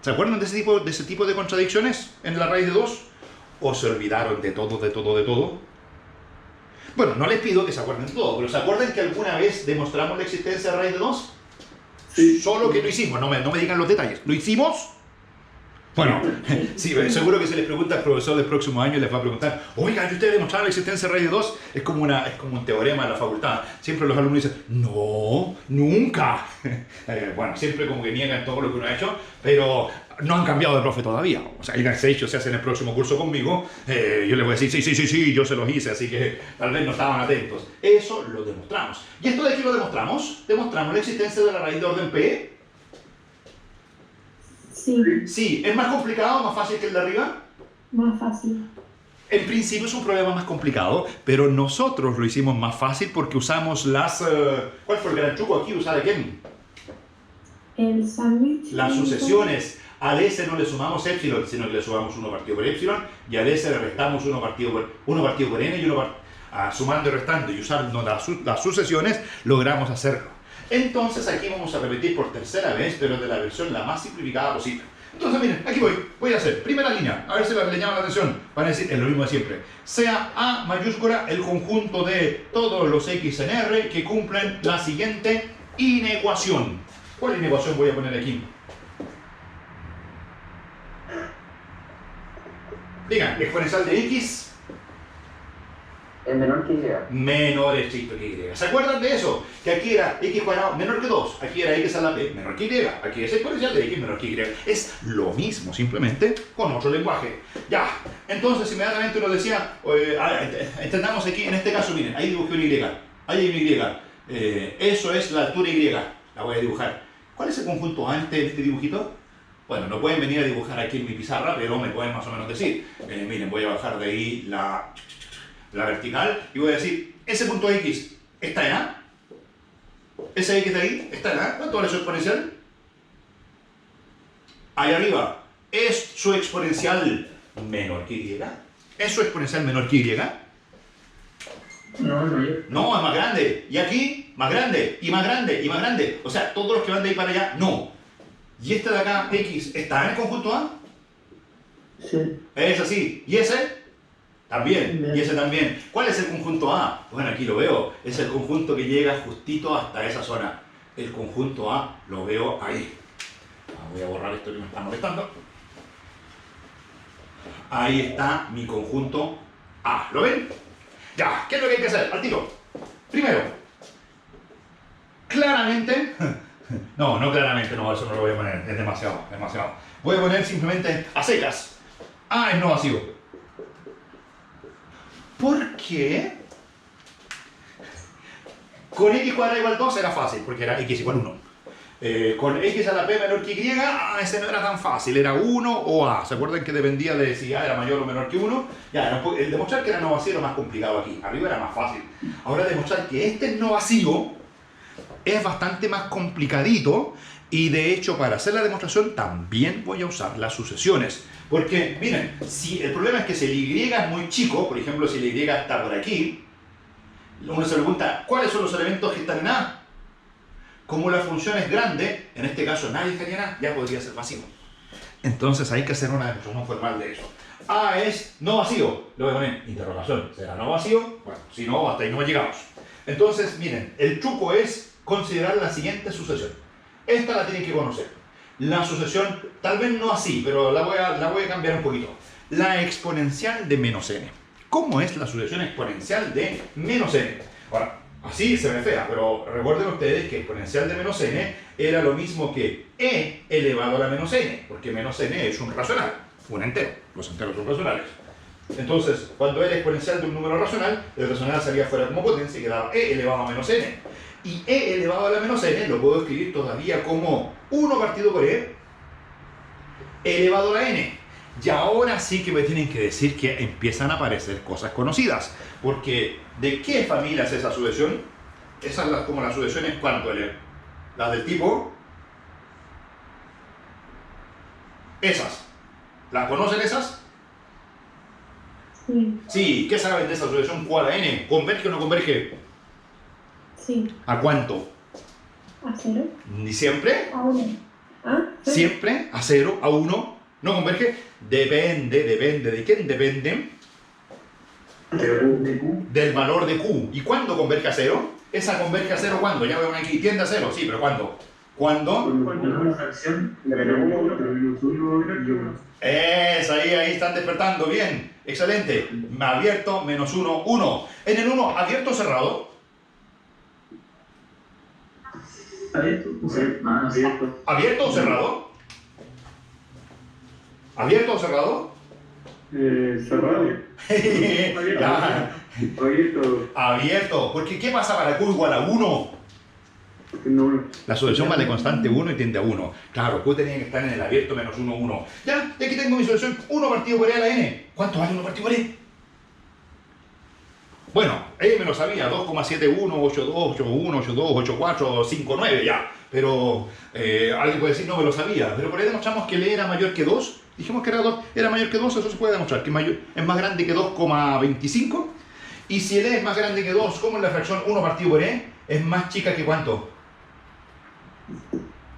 ¿Se acuerdan de ese tipo de contradicciones en la raíz de 2? ¿O se olvidaron de todo? Bueno, no les pido que se acuerden de todo, pero ¿se acuerdan que alguna vez demostramos la existencia de raíz de 2? Sí. Solo que lo hicimos, no me digan los detalles. ¿Lo hicimos? Bueno, sí, seguro que se les pregunta al profesor del próximo año y les va a preguntar, oigan, ¿y ustedes demostraron la existencia de raíz de 2? Es como un teorema de la facultad. Siempre los alumnos dicen, no, nunca. Bueno, siempre como que niegan todo lo que uno ha hecho, pero no han cambiado de profe todavía. O sea, el hecho se hace en el próximo curso conmigo, yo les voy a decir, sí, yo se los hice, así que tal vez no estaban atentos. Eso lo demostramos. ¿Y esto de aquí lo demostramos? Demostramos la existencia de la raíz de orden P. Sí, Sí, ¿es más complicado o más fácil que el de arriba? más fácil. En principio es un problema más complicado, pero nosotros lo hicimos más fácil porque usamos las... ¿Cuál fue el gran truco aquí? ¿Usar a quién? El sándwich. Las sucesiones. Al S no le sumamos epsilon, sino que le sumamos 1 partido por epsilon, y al S le restamos 1 partido por n, y sumando y restando y usando las sucesiones, logramos hacerlo. Entonces aquí vamos a repetir por tercera vez, pero de la versión la más simplificada posible. Entonces miren, aquí voy a hacer primera línea, a ver si le llama la atención. Van a decir, es lo mismo de siempre. Sea A mayúscula el conjunto de todos los X en R que cumplen la siguiente inecuación. ¿Cuál inecuación voy a poner aquí? Digan, exponencial de X Es menor que Y. menor estricto que Y. ¿Se acuerdan de eso? Que aquí era X cuadrado menor que 2, aquí era X a la P menor que Y, aquí es exponencial de X menor que Y. Es lo mismo, simplemente con otro lenguaje. Ya, entonces inmediatamente uno decía, entendamos aquí, en este caso, miren, ahí dibujé un Y, ahí hay un Y. Eso es la altura Y, la voy a dibujar. ¿Cuál es el conjunto antes de este dibujito? Bueno, no pueden venir a dibujar aquí en mi pizarra, pero me pueden más o menos decir. Miren, voy a bajar de ahí la vertical y voy a decir, ese punto X está en A, ese X de ahí está en A, ¿cuánto vale su exponencial? Ahí arriba, ¿es su exponencial menor que Y? ¿Es su exponencial menor que Y? No, No, es más grande. Y aquí, más grande, y más grande, y más grande. O sea, todos los que van de ahí para allá, no. ¿Y este de acá, X, está en el conjunto A? Sí. Es así. ¿Y ese? También. Bien. Y ese también. ¿Cuál es el conjunto A? Bueno, aquí lo veo. Es el conjunto que llega justito hasta esa zona. El conjunto A lo veo ahí. Voy a borrar esto que me está molestando. Ahí está mi conjunto A. ¿Lo ven? Ya. ¿Qué es lo que hay que hacer? Al tiro. Primero, claramente... No claramente, no, eso no lo voy a poner. Es demasiado. Voy a poner simplemente a secas. A es no vacío. ¿Por qué? Con x cuadrado igual 2 era fácil, porque era x igual 1. Con x a la p menor que y, ese no era tan fácil, era 1 o a. ¿Se acuerdan que dependía de si a era mayor o menor que 1? Ya, el demostrar que era no vacío era más complicado aquí, arriba era más fácil. Ahora demostrar que este es no vacío es bastante más complicadito, y de hecho para hacer la demostración también voy a usar las sucesiones. Porque, miren, si el problema es que si el y es muy chico, por ejemplo si el y está por aquí, uno se pregunta, ¿cuáles son los elementos que están en A? Como la función es grande, en este caso nadie estaría en A, ya podría ser vacío. Entonces hay que hacer una demostración formal de eso. A es no vacío, le voy a poner interrogación, ¿será no vacío? Bueno, si no, hasta ahí no llegamos. Entonces, miren, el truco es considerar la siguiente sucesión. Esta la tienen que conocer. La sucesión, tal vez no así, pero la voy a cambiar un poquito. La exponencial de menos n. ¿Cómo es la sucesión exponencial de menos n? Ahora, así se ve fea, pero recuerden ustedes que exponencial de menos n era lo mismo que e elevado a la menos n, porque menos n es un racional, un entero. Los enteros son racionales. Entonces, cuando era exponencial de un número racional, el racional salía fuera como potencia y quedaba e elevado a menos n. Y e elevado a la menos n lo puedo escribir todavía como 1 partido por e elevado a la n. Y ahora sí que me tienen que decir que empiezan a aparecer cosas conocidas. Porque, ¿de qué familia es esa sucesión? Esas son como las sucesiones, ¿cuánto? Las del tipo... Esas. ¿Las conocen esas? Sí, Sí, ¿qué saben de esa sucesión q a la n? ¿Converge o no converge? sí. ¿A cuánto? ¿A 0? ¿Ni siempre? ¿A 1? ¿Ah? ¿Sí? ¿Siempre? ¿A 0? ¿A 1? ¿No converge? Depende. ¿De quién depende? De Q. Del valor de q. ¿Y cuándo converge a 0? ¿Esa converge a 0 cuándo? Ya veo aquí, tiende a 0, sí, pero ¿cuándo? ¿Cuándo? Cuando una fracción De menos 1, de menos 1 y 1. Ahí están despertando, bien, excelente. Abierto, menos 1, 1. En el 1, abierto o cerrado. abierto. O sea, no sé. Abierto. ¿Abierto o cerrado? ¿Abierto o cerrado? Cerrado. Ya. Abierto. Abierto, porque ¿qué pasa para q igual a 1? No. La solución vale constante 1 y tiende a 1. Claro, q tenía que estar en el abierto menos 1, 1. Ya, y aquí tengo mi solución 1 partido por e a la n. ¿Cuánto vale 1 partido por e? Bueno, me lo sabía, 2,71, 82, 81, 82, 84, 59 ya. Pero alguien puede decir, no me lo sabía. Pero por ahí demostramos que el e era mayor que 2. Dijimos que era mayor que 2, eso se puede demostrar, que es más grande que 2,25. Y si el e es más grande que 2, ¿cómo es la fracción 1 partido por e? Es más chica que ¿cuánto?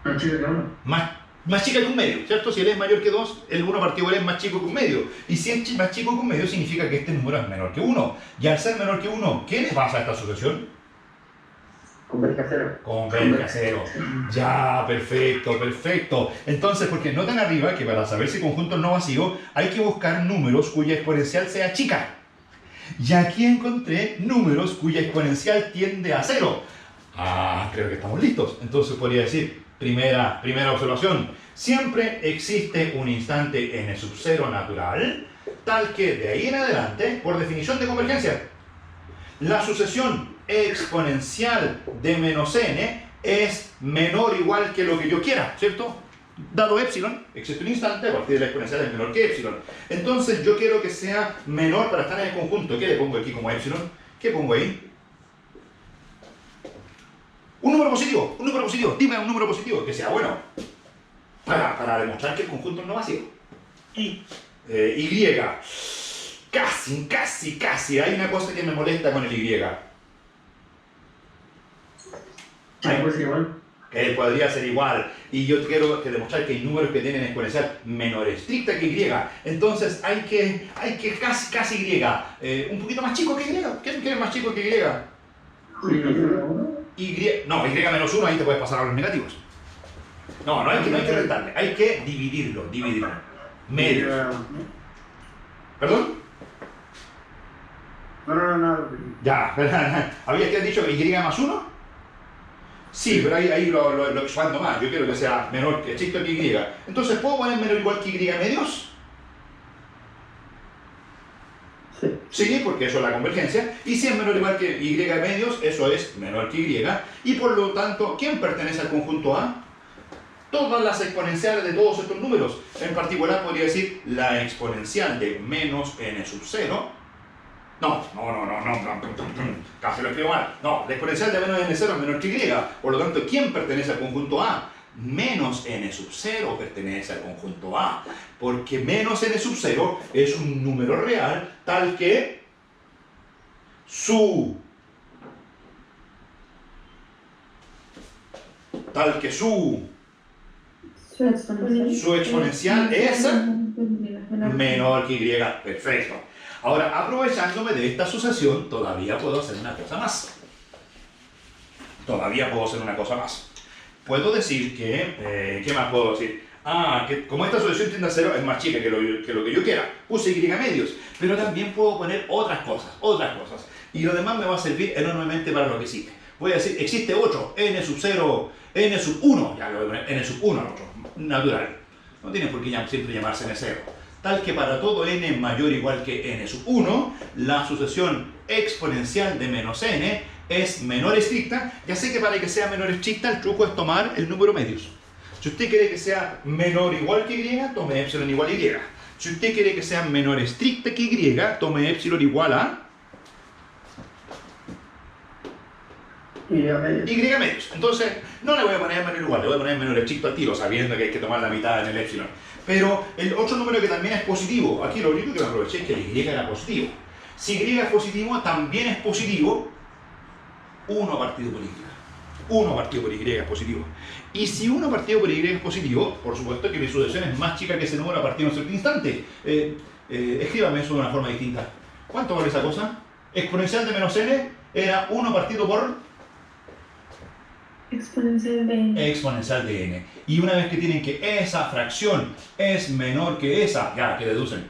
Más chica que 1. Más chica que un medio, ¿cierto? Si el e es mayor que 2, el 1 partido por e es más chico que un medio. Y si es más chico que un medio, significa que este número es menor que 1. Y al ser menor que 1, ¿qué le pasa a esta sucesión? Converge a 0. Converge a 0. Ya, perfecto. Entonces, porque notan arriba que para saber si conjunto es no vacío, hay que buscar números cuya exponencial sea chica. Y aquí encontré números cuya exponencial tiende a 0. Creo que estamos listos. Entonces podría decir, primera observación, siempre existe un instante n sub 0 natural, tal que de ahí en adelante, por definición de convergencia, la sucesión exponencial de menos n es menor o igual que lo que yo quiera, ¿cierto? Dado epsilon, existe un instante a partir de la exponencial es menor que epsilon. Entonces yo quiero que sea menor para estar en el conjunto. ¿Qué le pongo aquí como epsilon? ¿Qué pongo ahí? Un número positivo. Dime un número positivo que sea bueno. Para demostrar que el conjunto es no vacío. Y. Casi. Hay una cosa que me molesta con el y. Puede ser igual. Que podría ser igual. Y yo quiero demostrar que hay números que tienen exponencial menor estricta que y. Entonces hay que casi y. Un poquito más chico que y. ¿Quién es más chico que y? No, y menos 1, ahí te puedes pasar a los negativos. No hay que restarle, hay que dividirlo. Medios. ¿Perdón? No. Ya, ¿habías que dicho y más 1? Sí, pero ahí lo expando más. Yo quiero que sea menor que estricto que y. Entonces, ¿puedo poner menor igual que y medios? Sí, porque eso es la convergencia. Y si es menor o igual que y medios, eso es menor que y. Y por lo tanto, ¿quién pertenece al conjunto A? Todas las exponenciales de todos estos números. En particular podría decir la exponencial de menos n sub 0. No, casi lo escribo mal. No, la exponencial de menos n 0 es menor que y. Por lo tanto, ¿quién pertenece al conjunto A? Menos n sub 0 pertenece al conjunto A. Porque menos n sub 0 es un número real tal que su exponencial es menor que y. Perfecto. Ahora, aprovechándome de esta sucesión, todavía puedo hacer una cosa más. Puedo decir que... ¿qué más puedo decir? Que como esta sucesión tiende a 0 es más chica que lo que yo quiera. Puse y medios. Pero también puedo poner otras cosas. Y lo demás me va a servir enormemente para lo que sigue. Voy a decir, existe 8, n sub 0, n sub 1. Ya lo voy a poner n sub 1 al otro. Natural. No tiene por qué siempre llamarse n0. Tal que para todo n mayor o igual que n sub 1, la sucesión exponencial de menos n es menor estricta. Ya sé que para que sea menor estricta el truco es tomar el número medios. Si usted quiere que sea menor o igual que y, tome epsilon igual a y. Si usted quiere que sea menor estricta que y, tome epsilon igual a Y medios. Entonces, no le voy a poner menor igual, le voy a poner menor estricto al tiro, sabiendo que hay que tomar la mitad en el epsilon. Pero el otro número que también es positivo, aquí lo único que me aproveché es que el y era positivo. Si y es positivo, también es positivo 1 partido por y. 1 partido por y es positivo. Y si 1 partido por y es positivo, por supuesto que mi sucesión es más chica que ese número a partir de un cierto instante. Escríbame eso de una forma distinta. ¿Cuánto vale esa cosa? Exponencial de menos n era 1 partido por... exponencial de n. exponencial de n. Y una vez que tienen que esa fracción es menor que esa, ya, que deducen.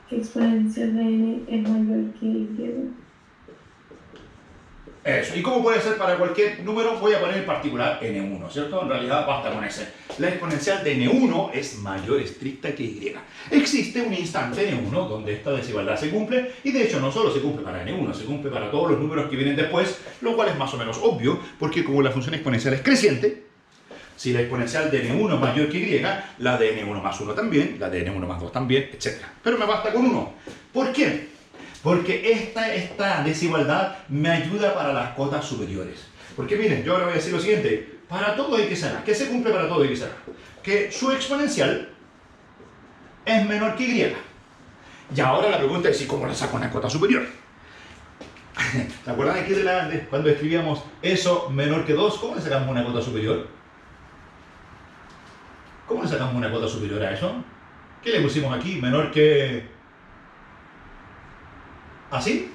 Que exponencial de n es mayor que y. Eso. ¿Y cómo puede ser para cualquier número? Voy a poner en particular n1, ¿cierto? En realidad basta con ese. La exponencial de n1 es mayor estricta que y. Existe un instante n1 donde esta desigualdad se cumple, y de hecho no solo se cumple para n1, se cumple para todos los números que vienen después, lo cual es más o menos obvio, porque como la función exponencial es creciente, si la exponencial de n1 es mayor que y, la de n1 más 1 también, la de n1 más 2 también, etc. Pero me basta con 1. ¿Por qué? Porque esta desigualdad me ayuda para las cotas superiores. Porque miren, yo ahora voy a decir lo siguiente. Para todo x a, ¿qué se cumple para todo x a? Que su exponencial es menor que y. Y ahora la pregunta es, ¿y cómo le saco una cota superior? ¿Se acuerdan aquí de cuando escribíamos eso menor que 2? ¿Cómo le sacamos una cota superior? ¿Cómo le sacamos una cota superior a eso? ¿Qué le pusimos aquí? Menor que... ¿así?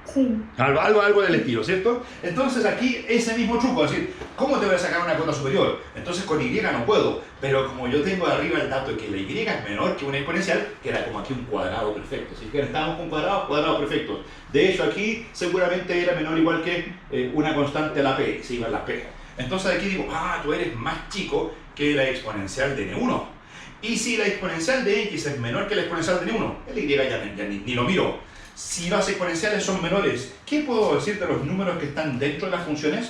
Sí. Algo del estilo, ¿cierto? Entonces aquí ese mismo truco, es decir, ¿cómo te voy a sacar una cota superior? Entonces con y no puedo, pero como yo tengo arriba el dato de que la y es menor que una exponencial, queda como aquí un cuadrado perfecto. Si estamos con cuadrados perfectos. De hecho aquí seguramente era menor o igual que una constante la p, se iba a la p. Entonces aquí digo, tú eres más chico que la exponencial de n1. Y si la exponencial de x es menor que la exponencial de n1, el y ya ni lo miro. Si las exponenciales son menores, ¿qué puedo decir de los números que están dentro de las funciones?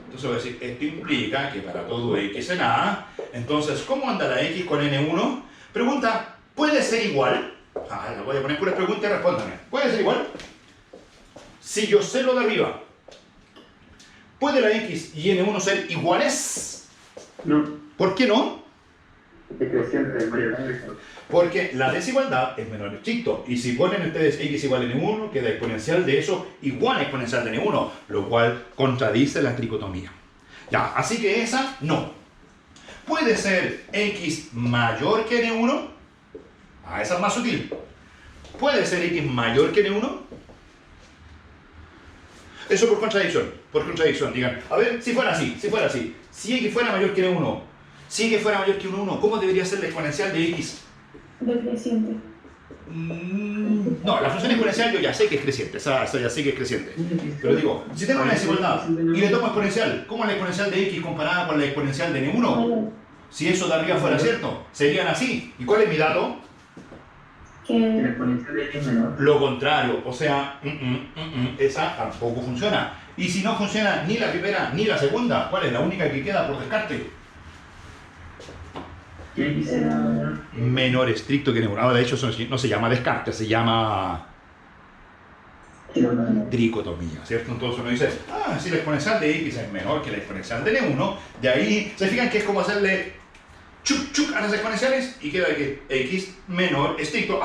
Entonces voy a decir, esto implica que para todo x en a, entonces, ¿cómo anda la x con n1? Pregunta, ¿puede ser igual? Le voy a poner puras preguntas y respóndame. ¿Puede ser igual? Si yo sé lo de arriba, ¿puede la x y n1 ser iguales? No, ¿Por qué no? es creciente, es mayor. Porque la desigualdad es menor estricto. Y si ponen ustedes x igual a n1, queda exponencial de eso igual a exponencial de n1, lo cual contradice la tricotomía. Ya, así que esa no. ¿Puede ser x mayor que n1? Esa es más sutil. ¿Puede ser x mayor que n1? Eso por contradicción, digan. A ver, si fuera así. Si x fuera mayor que n1, si x fuera mayor que 1, ¿cómo debería ser la exponencial de x? Decreciente. No, la función exponencial yo ya sé que es creciente, esa ya sé que es creciente. Pero digo, si tengo una desigualdad y le tomo exponencial, ¿cómo es la exponencial de x comparada con la exponencial de n1? Si eso de arriba fuera cierto, serían así. ¿Y cuál es mi dato? Que la Que exponencial de n es menor. Lo contrario, o sea, esa tampoco funciona. Y si no funciona ni la primera ni la segunda, ¿cuál es la única que queda por descarte? Que x será menor. Menor estricto que neural. De hecho, eso no se llama descarte, se llama tricotomía, ¿cierto? Entonces uno dice, si la exponencial de x es menor que la exponencial de n1, de ahí, ¿se fijan que es como hacerle chuc chuc a las exponenciales? Y queda que x menor estricto,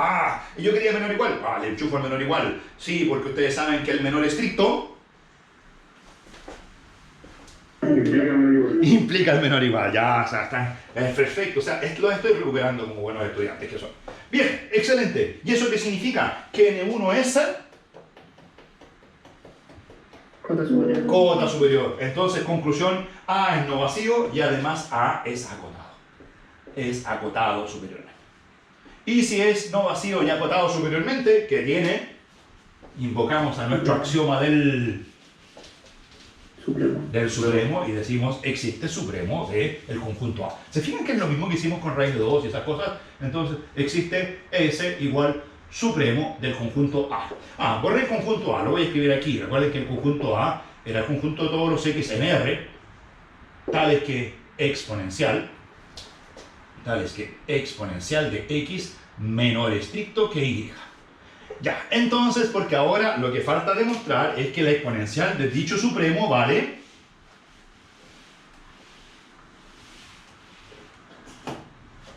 y yo quería menor igual, le enchufo al menor igual, sí, porque ustedes saben que el menor estricto implica el menor igual, ya, o sea, es perfecto, o sea, lo estoy recuperando como buenos estudiantes que son. Bien, excelente, ¿y eso qué significa? Que n1 es Cota superior. cota superior. Entonces, conclusión, A es no vacío y además A es acotado. Es acotado superiormente. Y si es no vacío y acotado superiormente, ¿qué tiene? Invocamos a nuestro axioma del supremo y decimos existe supremo del conjunto A. ¿Se fijan que es lo mismo que hicimos con raíz de 2 y esas cosas? Entonces, existe S igual supremo del conjunto A. Borré el conjunto A, lo voy a escribir aquí. Recuerden que el conjunto A era el conjunto de todos los X en R, tales que exponencial de X menor estricto que Y. Ya, entonces, porque ahora lo que falta demostrar es que la exponencial de dicho supremo vale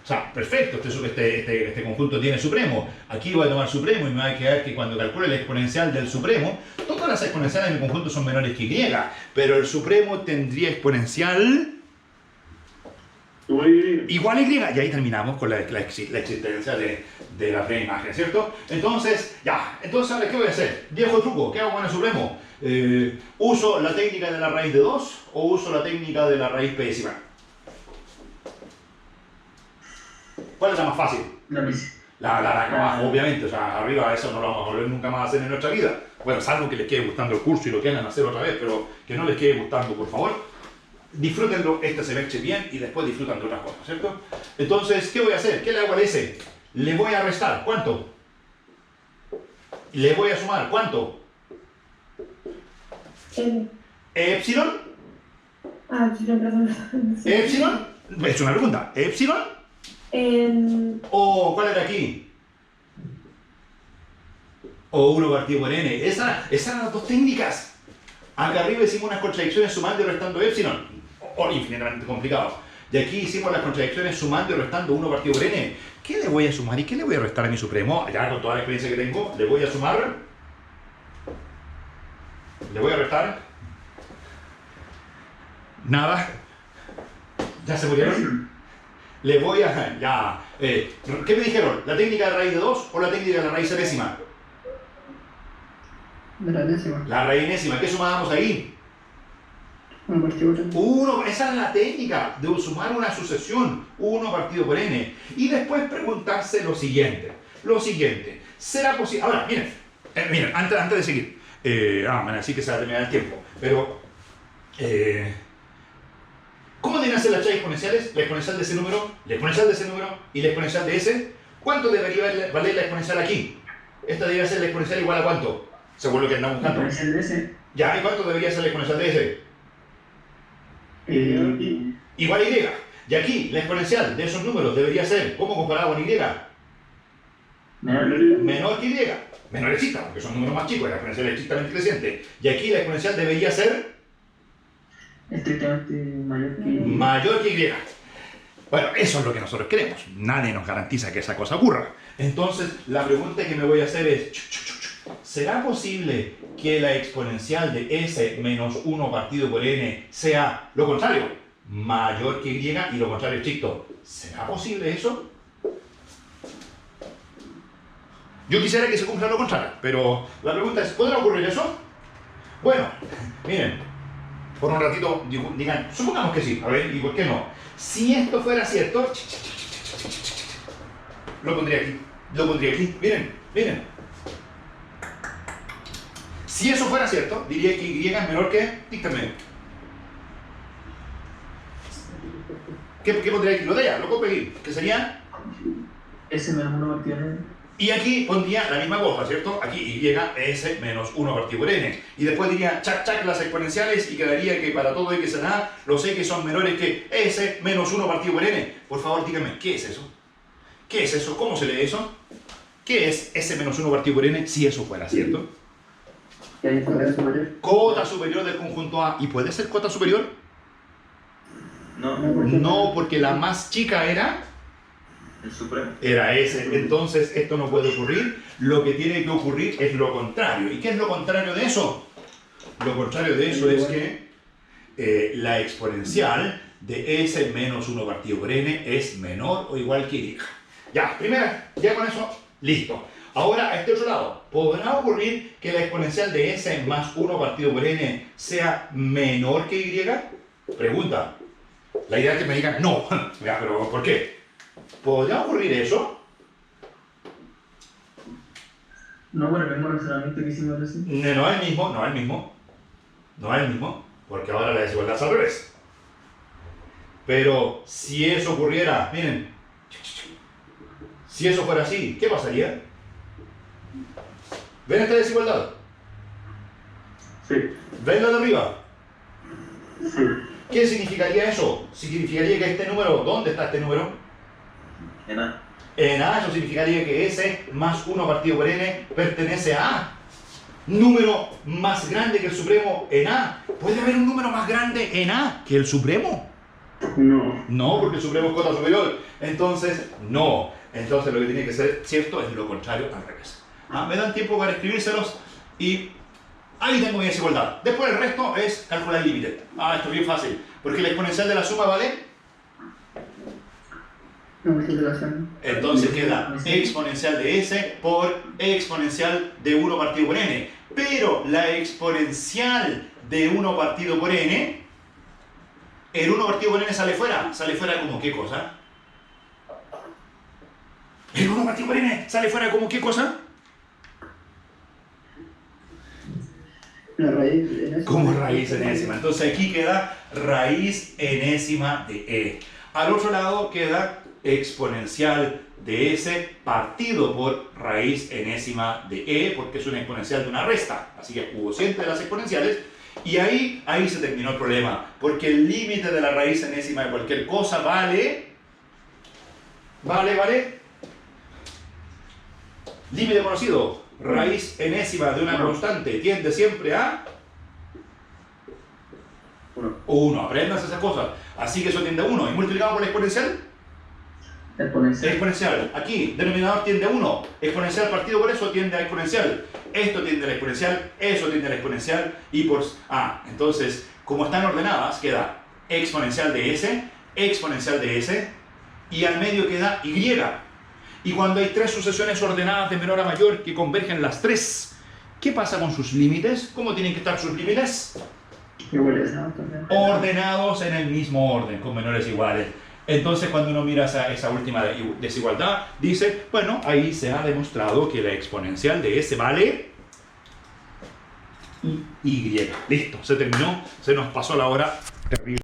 o sea, perfecto, este conjunto tiene supremo. Aquí voy a tomar supremo y me va a quedar que cuando calcule la exponencial del supremo, todas las exponenciales en mi conjunto son menores que Y, pero el supremo tendría exponencial igual a Y, y ahí terminamos con la existencia de la primera imagen, ¿cierto? Entonces, entonces ahora, ¿qué voy a hacer? Viejo truco, ¿qué hago con el supremo? ¿Uso la técnica de la raíz de 2 o uso la técnica de la raíz p decimal? ¿Cuál es la más fácil? La misma. La de acá abajo, obviamente, o sea, arriba eso no lo vamos a volver nunca más a hacer en nuestra vida. Bueno, salvo que les quede gustando el curso y lo quieran hacer otra vez, pero que no les quede gustando, por favor. Disfrútenlo este semestre bien y después disfrutan de otras cosas, ¿cierto? Entonces, ¿qué voy a hacer? ¿Qué le hago al S? Le voy a restar, ¿cuánto? Le voy a sumar, ¿cuánto? ¿Epsilon? Perdón. ¿Epsilon? Es una pregunta. ¿Epsilon? ¿O cuál era aquí? O 1 partido por n. Esas eran las dos técnicas. Acá arriba hicimos unas contradicciones sumando y restando epsilon. O infinitamente complicado. Y aquí hicimos las contradicciones sumando y restando 1 partido por n. ¿Qué le voy a sumar y qué le voy a restar a mi supremo? Ya con toda la experiencia que tengo, le voy a sumar. Le voy a restar. Nada. ¿Ya se murieron? Le voy a... Ya. ¿Qué me dijeron? ¿La técnica de raíz de 2 o la técnica de la raíz enésima? De la décima. La raíz enésima. ¿Qué sumábamos ahí? 1 partido por n. 1. Esa es la técnica de sumar una sucesión. 1 partido por n. Y después preguntarse lo siguiente. ¿Será posible? Ahora, miren, antes de seguir. Así que se va a terminar el tiempo. Pero... ¿cómo deben ser las chaves exponenciales? La exponencial de ese número, la exponencial de ese número y la exponencial de ese. ¿Cuánto debería valer la exponencial aquí? Esta debería ser la exponencial igual a ¿cuánto? Según lo que andamos buscando. La exponencial de ese. ¿Ya? ¿Y cuánto debería ser la exponencial de ese? Igual a Y. Y aquí, la exponencial de esos números debería ser, ¿cómo comparado con Y? Menor que Y. Menorecita, porque son números más chicos, la exponencial es estrictamente creciente. Y aquí la exponencial debería ser estrictamente mayor que Y. Bueno, eso es lo que nosotros queremos. Nadie nos garantiza que esa cosa ocurra. Entonces, la pregunta que me voy a hacer es, ¿será posible que la exponencial de S menos 1 partido por n sea lo contrario? Mayor que Y y lo contrario estricto. ¿Será posible eso? Yo quisiera que se cumpla lo contrario, pero la pregunta es, ¿podrá ocurrir eso? Bueno, miren, por un ratito digan, supongamos que sí, a ver, ¿y por qué no? Si esto fuera cierto, lo pondría aquí, miren. Si eso fuera cierto, diría que Y es menor que, díctame. ¿Qué pondría aquí? Lo de allá, lo copio aquí, que sería... S menos 1 partido en N. Y aquí pondría la misma cosa, ¿cierto? Aquí y S menos 1 partido por N. Y después diría, chac, las exponenciales y quedaría que para todo X en A, los X son menores que S menos 1 partido por N. Por favor, díganme, ¿qué es eso? ¿Qué es eso? ¿Cómo se lee eso? ¿Qué es S menos 1 partido por N si eso fuera cierto? ¿Qué hay cota superior? Cota superior del conjunto A. ¿Y puede ser cota superior? No, No, porque la más chica era el supremo. era S. Entonces esto no puede ocurrir. Lo que tiene que ocurrir es lo contrario. ¿Y qué es lo contrario de eso? Lo contrario de eso es que la exponencial de S menos 1 partido por N es menor o igual que Y. Ya, primera, ya con eso, listo. Ahora, a este otro lado, ¿podrá ocurrir que la exponencial de S más 1 partido por N sea menor que Y? Pregunta. La idea es que me digan, no. Ya, pero ¿por qué? ¿Podría ocurrir eso? No, bueno, el mismo razonamiento que hicimos recién. No es el mismo, no es el mismo. No es el mismo, porque ahora la desigualdad es al revés. Pero si eso ocurriera, miren, si eso fuera así, ¿qué pasaría? ¿Ven esta desigualdad? Sí. ¿Ven la de arriba? Sí. ¿Qué significaría eso? Significaría que este número, ¿dónde está este número? En A. En A, eso significaría que S más 1 partido por N pertenece a A. Número más grande que el supremo en A. ¿Puede haber un número más grande en A que el supremo? No. No, porque el supremo es cota superior. Entonces, no. Entonces lo que tiene que ser cierto es lo contrario al revés. Me dan tiempo para escribírselos y ahí tengo mi desigualdad. Después el resto es calcular el límite. Esto es bien fácil. Porque la exponencial de la suma vale... La multiplicación. Entonces queda exponencial de S por exponencial de 1 partido por N. Pero la exponencial de 1 partido por N, el 1 partido por N sale fuera. ¿Sale fuera como qué cosa? El 1 partido por N sale fuera como qué cosa? La raíz enésima. Como raíz enésima. Entonces aquí queda raíz enésima de E. Al otro lado queda exponencial de S partido por raíz enésima de E, porque es una exponencial de una resta. Así que es cociente de las exponenciales. Y ahí se terminó el problema. Porque el límite de la raíz enésima de cualquier cosa vale... ¿Vale? Límite conocido. Raíz enésima de una constante tiende siempre a... 1. Aprendas esas cosas. Así que eso tiende a 1. ¿Y multiplicado por la exponencial? Exponencial. Exponencial. Aquí, denominador tiende a 1. Exponencial partido por eso tiende a exponencial. Esto tiende a la exponencial, eso tiende a la exponencial y por... entonces, como están ordenadas, queda exponencial de S, y al medio queda Y. Y cuando hay tres sucesiones ordenadas de menor a mayor que convergen las tres, ¿qué pasa con sus límites? ¿Cómo tienen que estar sus límites? Iguales, ¿no? También. Ordenados en el mismo orden, con menores iguales. Entonces, cuando uno mira esa última desigualdad, dice, bueno, ahí se ha demostrado que la exponencial de S vale Y. Listo, se terminó, se nos pasó la hora. Terrible.